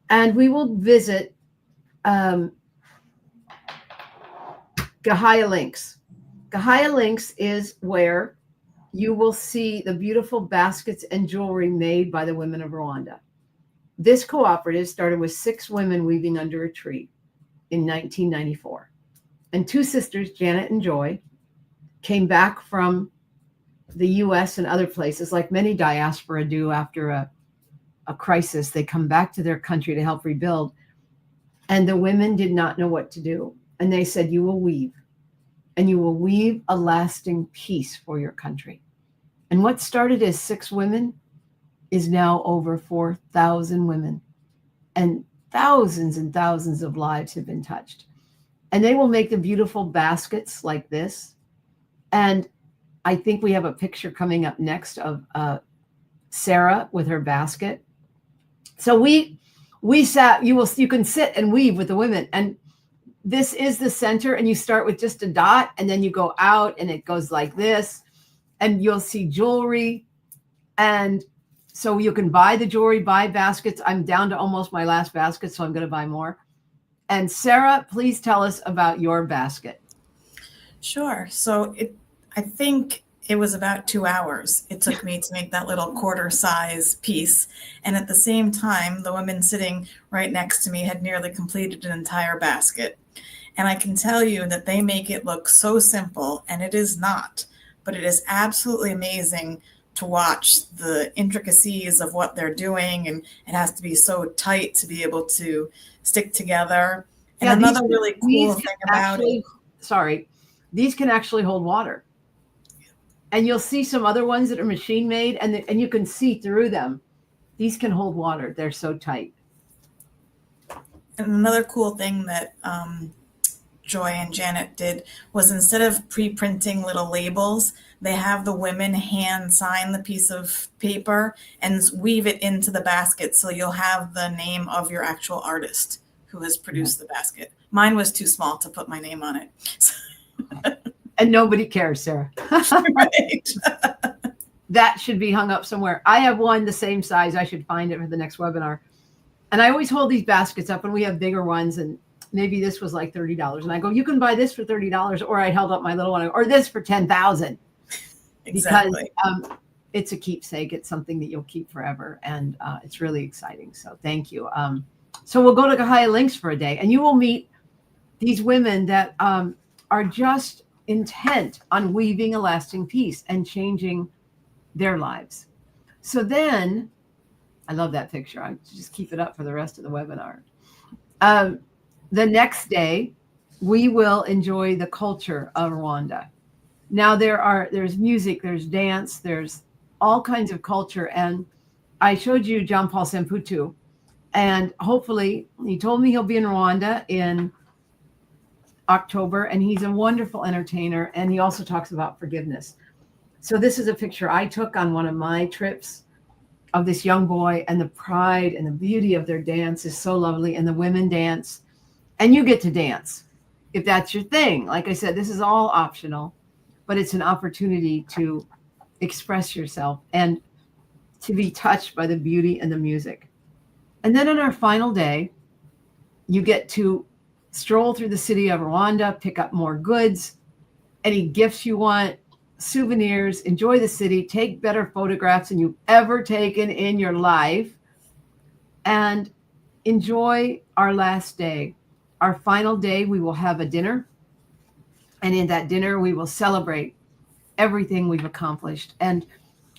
and we will visit Gahaya Links. Gahaya Links is where you will see the beautiful baskets and jewelry made by the women of Rwanda. This cooperative started with 6 women weaving under a tree in 1994. And 2 sisters, Janet and Joy, came back from the US and other places, like many diaspora do after a crisis. They come back to their country to help rebuild. And the women did not know what to do. And they said, you will weave. And you will weave a lasting peace for your country. And what started as 6 women is now over 4,000 women. And thousands of lives have been touched. And they will make the beautiful baskets like this. And I think we have a picture coming up next of Sarah with her basket. So we sat, you can sit and weave with the women. And this is the center, and you start with just a dot, and then you go out and it goes like this, and you'll see jewelry. And so you can buy the jewelry, buy baskets. I'm down to almost my last basket, so I'm going to buy more. And Sarah, please tell us about your basket. Sure. So I think It was about 2 hours it took me to make that little quarter size piece. And at the same time, the woman sitting right next to me had nearly completed an entire basket. And I can tell you that they make it look so simple, and it is not, but it is absolutely amazing to watch the intricacies of what they're doing. And it has to be so tight to be able to stick together. And another really cool thing about it. Sorry, these can actually hold water. And you'll see some other ones that are machine made, and you can see through them. These can hold water. They're so tight. And another cool thing that Joy and Janet did was, instead of pre-printing little labels, they have the women hand sign the piece of paper and weave it into the basket, so you'll have the name of your actual artist who has produced the basket. Mine was too small to put my name on it. And nobody cares, Sarah. Right. That should be hung up somewhere. I have one the same size. I should find it for the next webinar. And I always hold these baskets up, and we have bigger ones, and maybe this was like $30. And I go, you can buy this for $30, or I held up my little one, or this for $10,000. Exactly. Because it's a keepsake. It's something that you'll keep forever. And it's really exciting. So thank you. So we'll go to Gaia Links for a day, and you will meet these women that are just intent on weaving a lasting peace and changing their lives. So then, I love that picture. I just keep it up for the rest of the webinar. The next day, we will enjoy the culture of Rwanda. Now there's music, there's dance, there's all kinds of culture. And I showed you John Paul Samputu, and hopefully he told me he'll be in Rwanda in October, and he's a wonderful entertainer. And he also talks about forgiveness. So this is a picture I took on one of my trips of this young boy, and the pride and the beauty of their dance is so lovely. And the women dance, and you get to dance if that's your thing. Like I said, this is all optional, but it's an opportunity to express yourself and to be touched by the beauty and the music. And then on our final day, you get to stroll through the city of Rwanda, pick up more goods, any gifts you want, souvenirs, enjoy the city, take better photographs than you've ever taken in your life, and enjoy our last day. Our final day, we will have a dinner. And in that dinner, we will celebrate everything we've accomplished. And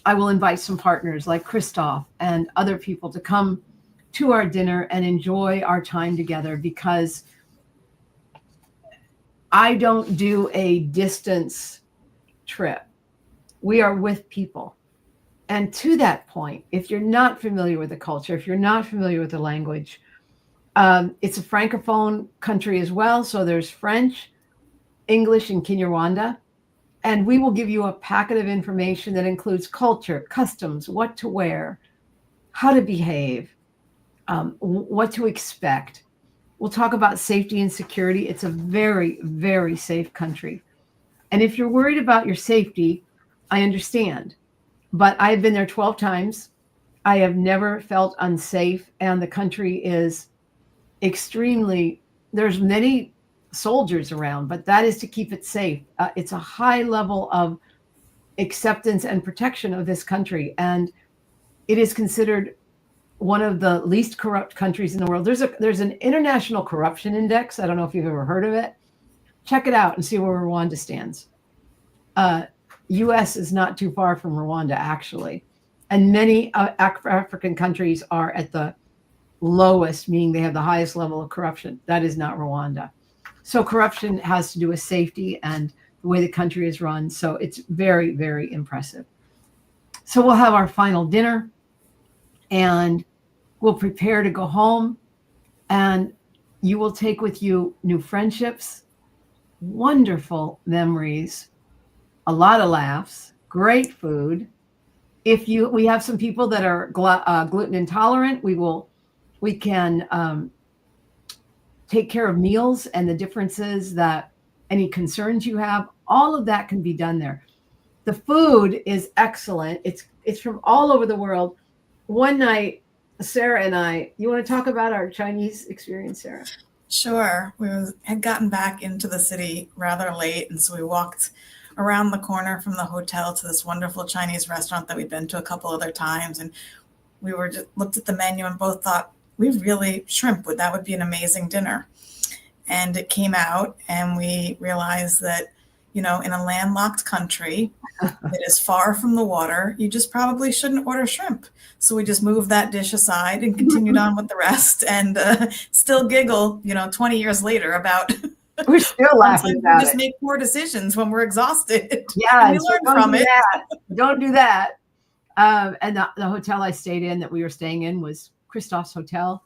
I will invite some partners like Christoph and other people to come to our dinner and enjoy our time together, because I don't do a distance trip. We are with people. And to that point, if you're not familiar with the culture, if you're not familiar with the language, it's a Francophone country as well. So there's French, English, and Kinyarwanda. And we will give you a packet of information that includes culture, customs, what to wear, how to behave, what to expect. We'll talk about safety and security. It's a very, very safe country. And if you're worried about your safety, I understand. But I've been there 12 times. I have never felt unsafe. And the country is extremely, there's many soldiers around, but that is to keep it safe. It's a high level of acceptance and protection of this country. And it is considered one of the least corrupt countries in the world. There's an international corruption index. I don't know if you've ever heard of it. Check it out and see where Rwanda stands. US is not too far from Rwanda, actually. And many African countries are at the lowest, meaning they have the highest level of corruption. That is not Rwanda. So corruption has to do with safety and the way the country is run. So it's very, very impressive. So we'll have our final dinner, and we'll prepare to go home, and you will take with you new friendships, wonderful memories, a lot of laughs, great food. We have some people that are gluten intolerant, we can take care of meals and the differences, that any concerns you have, all of that can be done there. The food is excellent. It's from all over the world. One night, Sarah and I, you want to talk about our Chinese experience, Sarah? Sure. We had gotten back into the city rather late, and so we walked around the corner from the hotel to this wonderful Chinese restaurant that we'd been to a couple other times. And we were just looked at the menu and both thought, shrimp would be an amazing dinner. And it came out and we realized that, in a landlocked country that is far from the water, you just probably shouldn't order shrimp. So we just moved that dish aside and continued on with the rest, and still giggle, 20 years later about We're still laughing we about just it. make poor decisions when we're exhausted. Yeah, And we so learn don't from do it. that. Don't do that. And the hotel I stayed in that we were staying in was Christoph's Hotel,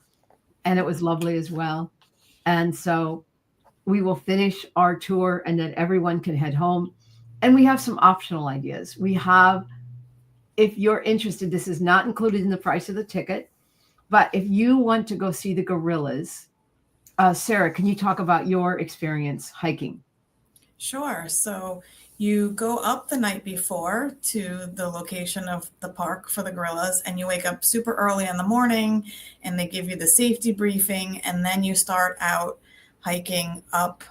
and it was lovely as well. And so we will finish our tour and then everyone can head home. And we have some optional ideas. We have, if you're interested, this is not included in the price of the ticket, but if you want to go see the gorillas, Sarah, can you talk about your experience hiking? Sure. So you go up the night before to the location of the park for the gorillas, and you wake up super early in the morning and they give you the safety briefing, and then you start out hiking up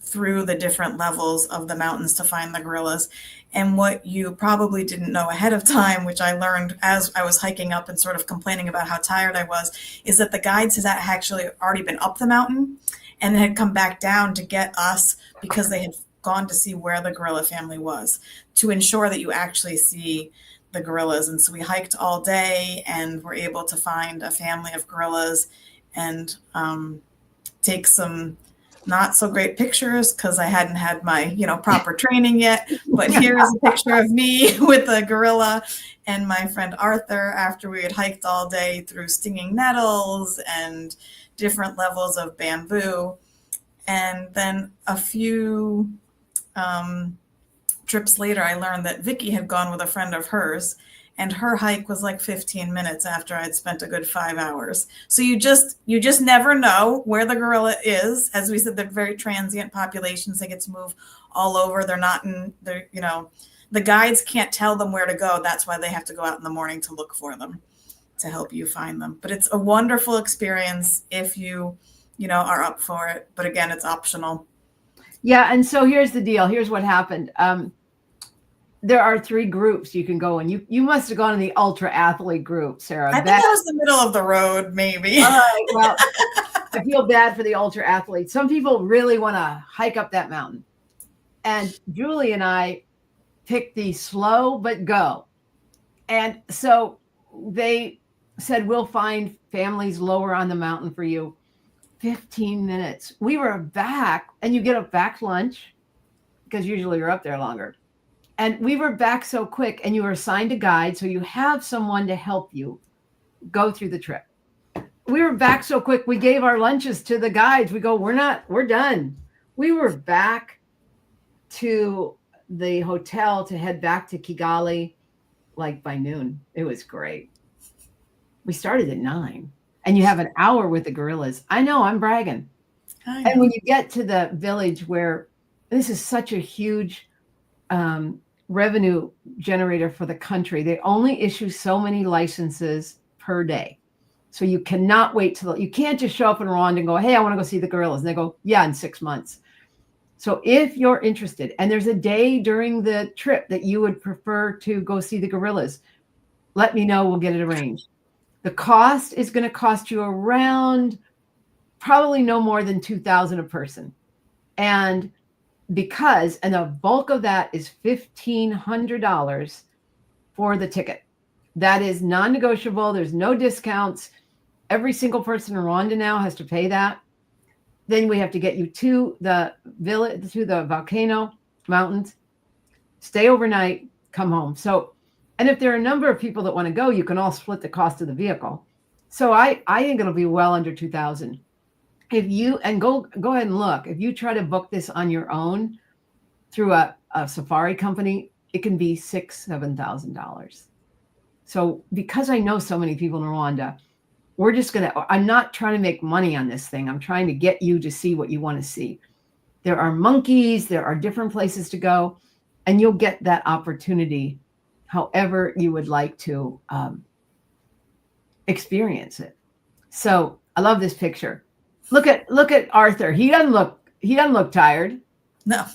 through the different levels of the mountains to find the gorillas. And what you probably didn't know ahead of time, which I learned as I was hiking up and sort of complaining about how tired I was, is that the guides had actually already been up the mountain and had come back down to get us because they had gone to see where the gorilla family was, to ensure that you actually see the gorillas. And so we hiked all day and were able to find a family of gorillas and take some not so great pictures because I hadn't had my, proper training yet. But here is a picture of me with a gorilla and my friend Arthur after we had hiked all day through stinging nettles and different levels of bamboo. And then a few trips later, I learned that Vicky had gone with a friend of hers, and her hike was like 15 minutes after I'd spent a good 5 hours. So you just never know where the gorilla is. As we said, they're very transient populations. They get to move all over. The guides can't tell them where to go. That's why they have to go out in the morning to look for them, to help you find them. But it's a wonderful experience if you are up for it. But again, it's optional. Yeah. And so here's the deal. Here's what happened. There are 3 groups you can go in. You must have gone in the ultra athlete group, Sarah. I think that was the middle of the road, maybe. All right. Well, I feel bad for the ultra athletes. Some people really want to hike up that mountain. And Julie and I picked the slow but go. And so they said, we'll find families lower on the mountain for you. 15 minutes. We were back, and you get a back lunch because usually you're up there longer. And we were back so quick, and you were assigned a guide. So you have someone to help you go through the trip. We were back so quick. We gave our lunches to the guides. We go, we're done. We were back to the hotel to head back to Kigali like by noon. It was great. We started at 9, and you have an hour with the gorillas. I know, I'm bragging. And when you get to the village where this is such a huge revenue generator for the country, they only issue so many licenses per day. So you cannot wait you can't just show up in Rwanda and go, hey, I want to go see the gorillas. And they go, yeah, in 6 months. So if you're interested, and there's a day during the trip that you would prefer to go see the gorillas, let me know. We'll get it arranged. The cost is going to cost you around probably no more than $2,000 a person. And the bulk of that is $1,500 for the ticket. That is non-negotiable. There's no discounts. Every single person in Rwanda now has to pay that. Then we have to get you to the village, to the volcano mountains, stay overnight, come home. So, and if there are a number of people that want to go, you can all split the cost of the vehicle. So I think it'll be well under 2,000. If you, and go ahead and look, if you try to book this on your own through a safari company, it can be $6,000, $7,000. So because I know so many people in Rwanda, I'm not trying to make money on this thing. I'm trying to get you to see what you want to see. There are monkeys, there are different places to go, and you'll get that opportunity however you would like to experience it. So I love this picture. Look at Arthur. He doesn't look tired. No.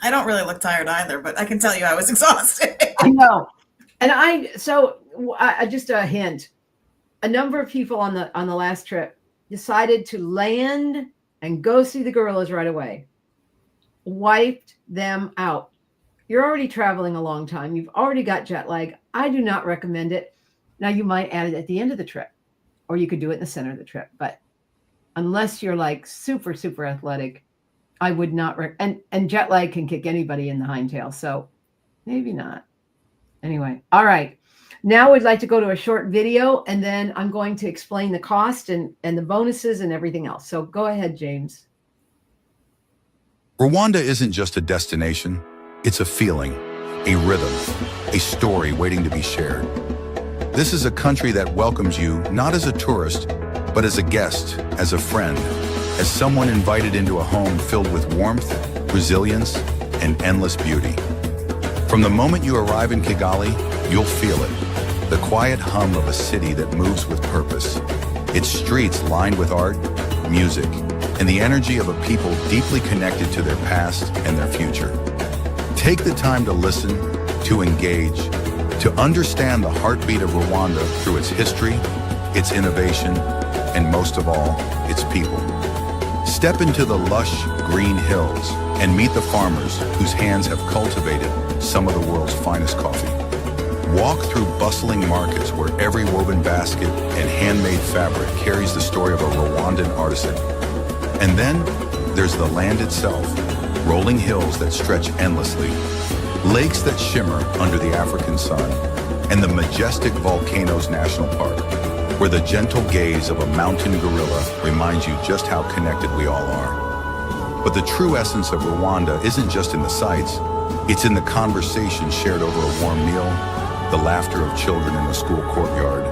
I don't really look tired either, but I can tell you I was exhausted. I know. And I just a hint. A number of people on the last trip decided to land and go see the gorillas right away. Wiped them out. You're already traveling a long time. You've already got jet lag. I do not recommend it. Now, you might add it at the end of the trip, or you could do it in the center of the trip. But unless you're like super, super athletic, I would not. And jet lag can kick anybody in the hindtail. So maybe not. Anyway, all right. Now we'd like to go to a short video, and then I'm going to explain the cost and the bonuses and everything else. So go ahead, James. Rwanda isn't just a destination, it's a feeling, a rhythm, a story waiting to be shared. This is a country that welcomes you not as a tourist, but as a guest, as a friend, as someone invited into a home filled with warmth, resilience, and endless beauty. From the moment you arrive in Kigali, you'll feel it, the quiet hum of a city that moves with purpose, its streets lined with art, music, and the energy of a people deeply connected to their past and their future. Take the time to listen, to engage, to understand the heartbeat of Rwanda through its history, its innovation, and most of all, its people. Step into the lush green hills and meet the farmers whose hands have cultivated some of the world's finest coffee. Walk through bustling markets where every woven basket and handmade fabric carries the story of a Rwandan artisan. And then there's the land itself, rolling hills that stretch endlessly, lakes that shimmer under the African sun, and the majestic Volcanoes National Park, where the gentle gaze of a mountain gorilla reminds you just how connected we all are. But the true essence of Rwanda isn't just in the sights, it's in the conversation shared over a warm meal, the laughter of children in the school courtyard,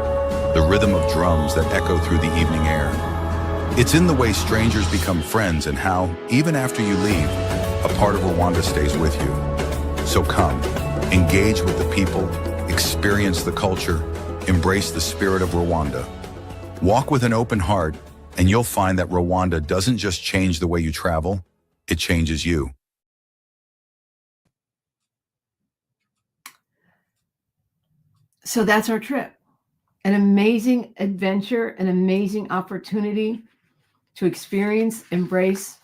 the rhythm of drums that echo through the evening air. It's in the way strangers become friends and how, even after you leave, a part of Rwanda stays with you. So come, engage with the people, experience the culture, embrace the spirit of Rwanda. Walk with an open heart, and you'll find that Rwanda doesn't just change the way you travel, it changes you. So that's our trip. An amazing adventure, an amazing opportunity to experience, embrace,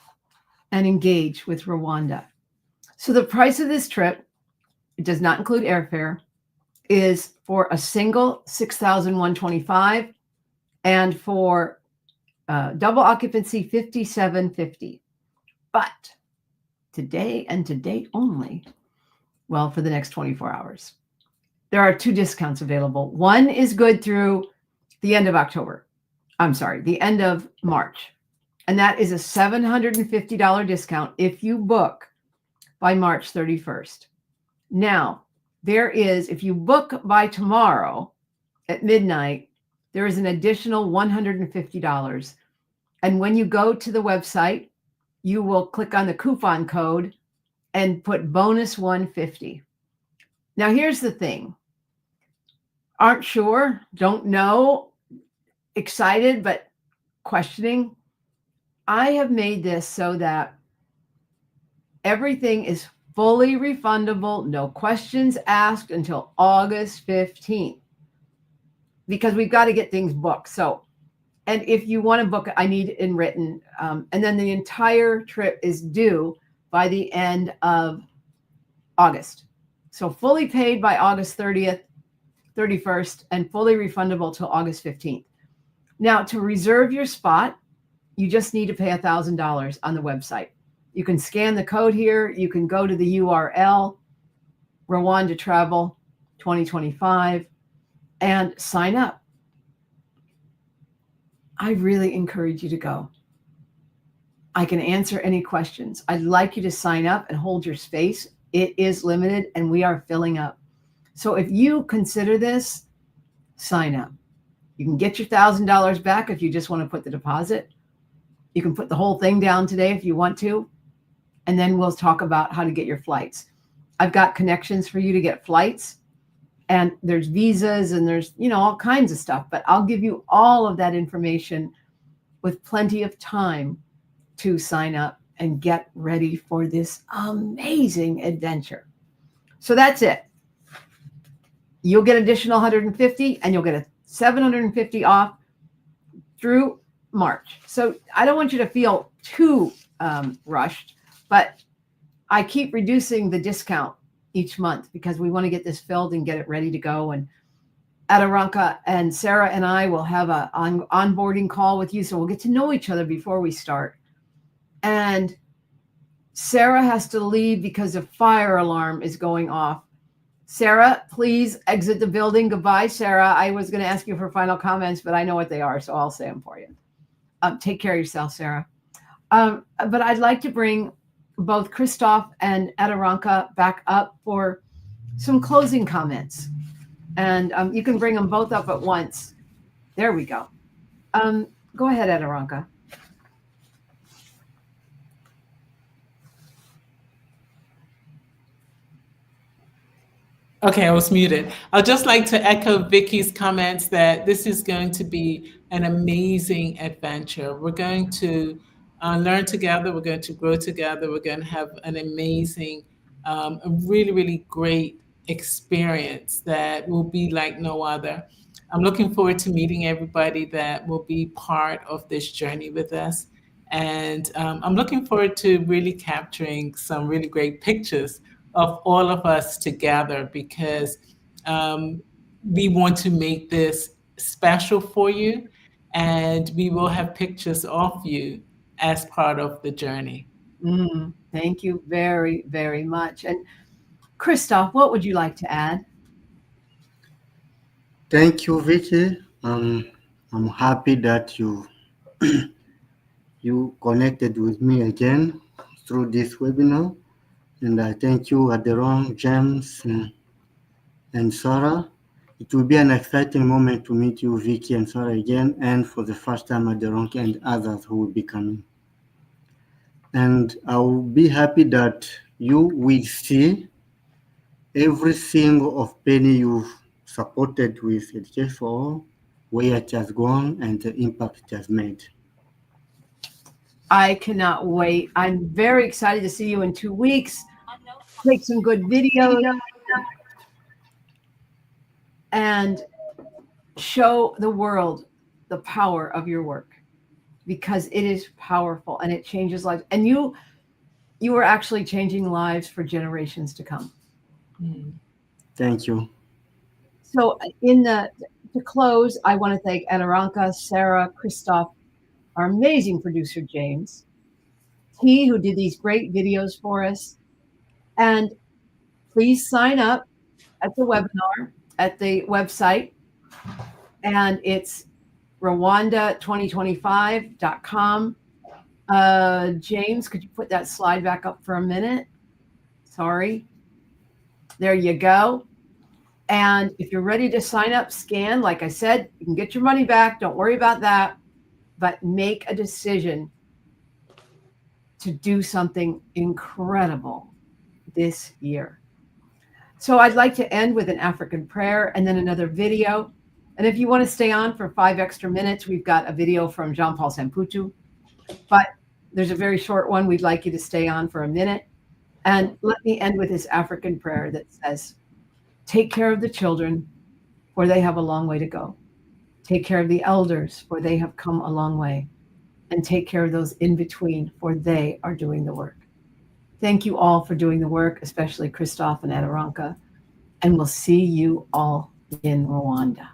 and engage with Rwanda. So the price of this trip, it does not include airfare, is for a single $6,125, and for double occupancy $5,750. But today and to date only, well, for the next 24 hours, there are two discounts available. One is good through the end of October. I'm sorry, the end of March. And that is a $750 discount if you book by March 31st. Now, there is, if you book by tomorrow at midnight, there is an additional $150. And when you go to the website, you will click on the coupon code and put bonus 150. Now, here's the thing. Aren't sure, don't know, excited, but questioning. I have made this so that everything is fully refundable, no questions asked until August 15th, because we've got to get things booked. So, and if you want to book it, I need it in written. And then the entire trip is due by the end of August. So fully paid by August 30th, 31st, and fully refundable till August 15th. Now, to reserve your spot, you just need to pay $1,000 on the website. You can scan the code here. You can go to the URL, Rwanda Travel 2025, and sign up. I really encourage you to go. I can answer any questions. I'd like you to sign up and hold your space. It is limited and we are filling up. So if you consider this, sign up. You can get your $1,000 back if you just want to put the deposit. You can put the whole thing down today if you want to. And then we'll talk about how to get your flights. I've got connections for you to get flights. And there's visas and there's, all kinds of stuff. But I'll give you all of that information with plenty of time to sign up and get ready for this amazing adventure. So that's it. You'll get additional 150 and you'll get a 750 off through March. So I don't want you to feel too rushed, but I keep reducing the discount each month because we want to get this filled and get it ready to go. And Aderonka and Sarah and I will have an onboarding call with you. So we'll get to know each other before we start. And Sarah has to leave because a fire alarm is going off. Sarah, please exit the building. Goodbye, Sarah. I was going to ask you for final comments, but I know what they are, so I'll say them for you. Take care of yourself, Sarah. But I'd like to bring both Christoph and Aderonka back up for some closing comments. And you can bring them both up at once. There we go. Go ahead, Aderonka. Okay, I was muted. I'd just like to echo Vicky's comments that this is going to be an amazing adventure. We're going to learn together. We're going to grow together. We're going to have an amazing, a really, really great experience that will be like no other. I'm looking forward to meeting everybody that will be part of this journey with us. And I'm looking forward to really capturing some really great pictures of all of us together because we want to make this special for you, and we will have pictures of you as part of the journey. Thank you very, very much. And Christoph, what would you like to add? Thank you, Vicky. I'm happy that you you connected with me again through this webinar. And I thank you, Aderon, James, and Sarah. It will be an exciting moment to meet you, Vicky and Sarah again, and for the first time, Aderon and others who will be coming. And I will be happy that you will see every single of penny you've supported with Education for All, where it has gone and the impact it has made. I cannot wait. I'm very excited to see you in 2 weeks. Take some good videos and show the world the power of your work, because it is powerful and it changes lives. And you are actually changing lives for generations to come. Thank you. So to close, I want to thank Aderonka, Sarah, Christoph, our amazing producer, James, T, who did these great videos for us. And please sign up at the webinar at the website. And it's Rwanda2025.com. James, could you put that slide back up for a minute? Sorry. There you go. And if you're ready to sign up, scan. Like I said, you can get your money back. Don't worry about that. But make a decision to do something incredible this year. So I'd like to end with an African prayer and then another video. And if you want to stay on for 5 extra minutes, we've got a video from Jean-Paul Samputu. But there's a very short one. We'd like you to stay on for a minute. And let me end with this African prayer that says, take care of the children, for they have a long way to go. Take care of the elders, for they have come a long way. And take care of those in between, for they are doing the work. Thank you all for doing the work, especially Christoph and Aderonka. And we'll see you all in Rwanda.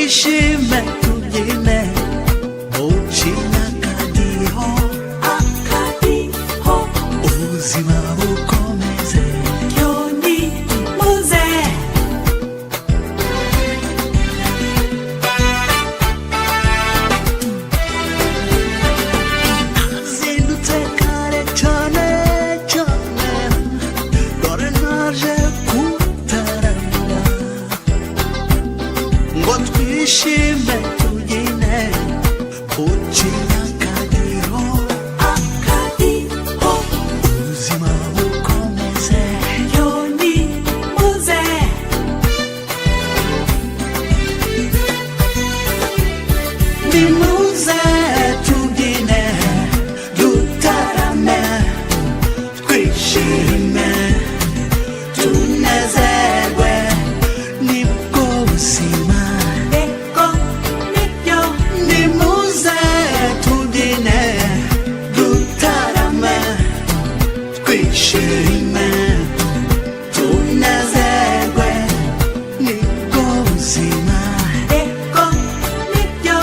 twishime tubyine ucinya akadiho ubuzima bukomeze Yoni muze zindutse kare cyane cyane dore naje kutaramira ngo twishime tubyine ucinya akadiho ubuzima bukomeze Yoni muze nimuze tubyine dutarame twishime tunezerwe nibwo buzima Eko nibyo nimuze tubyine dutarame twishime tunezerwe nibwo buzima Eko nibyo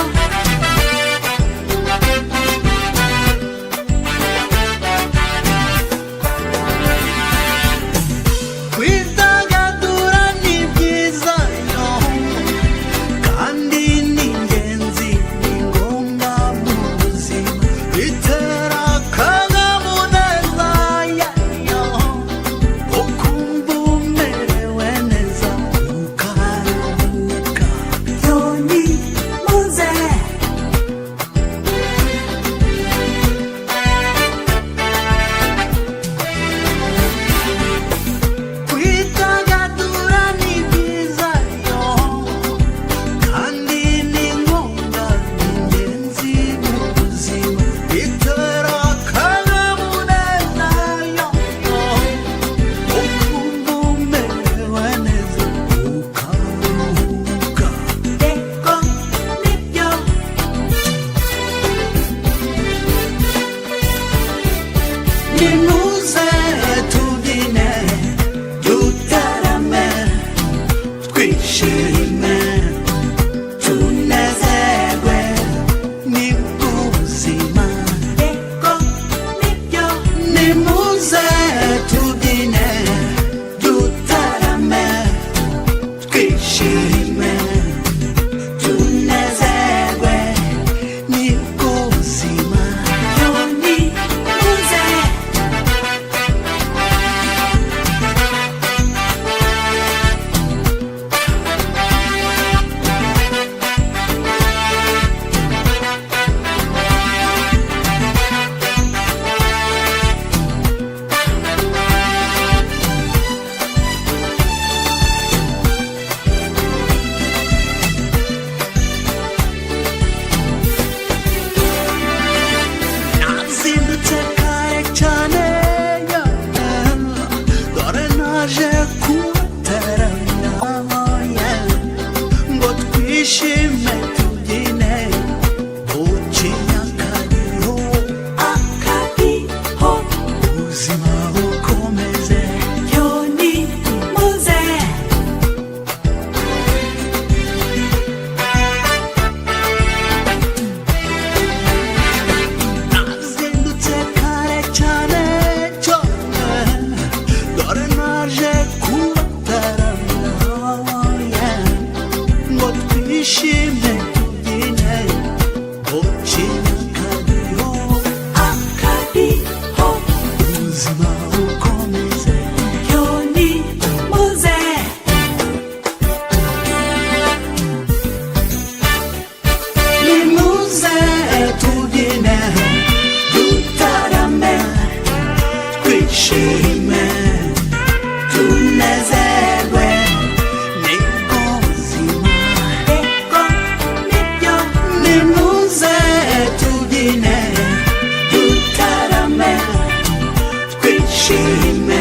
kwidagadura ni byiza yo kandi ni ingenzi ni ngombwa mu buzima bitera akanyamuneza yayo ukumva umerewe neza ukaruhuka Yoni muze kwidagadura ni byiza yo kandi ni ngombwa ni ingenzi mu buzima bitera akanyamuneza yo ukumva umerewe neza ukaruhuka Eko nibyo nimuze tubyine dutarame twishime tunezerwe nibwo buzima Eko nibyo nimuze tubyine dutarame twishime tunezerwe nibwo buzima Yoni muze nazindutse kare cyane dore naje kutaramira ngo twishime tubyine ucinya akadiho ubuzima bukomeze Yoni muze nazindutse kare cyane cyane dore naje kutaramira ngo twishime tubyine ucinya akadiho ubuzima bukomeze Yoni muze nimuze tubyine dutarame twishime tunezerwe nibwo buzima Eko nibyo nimuze tubyine dutarame twishime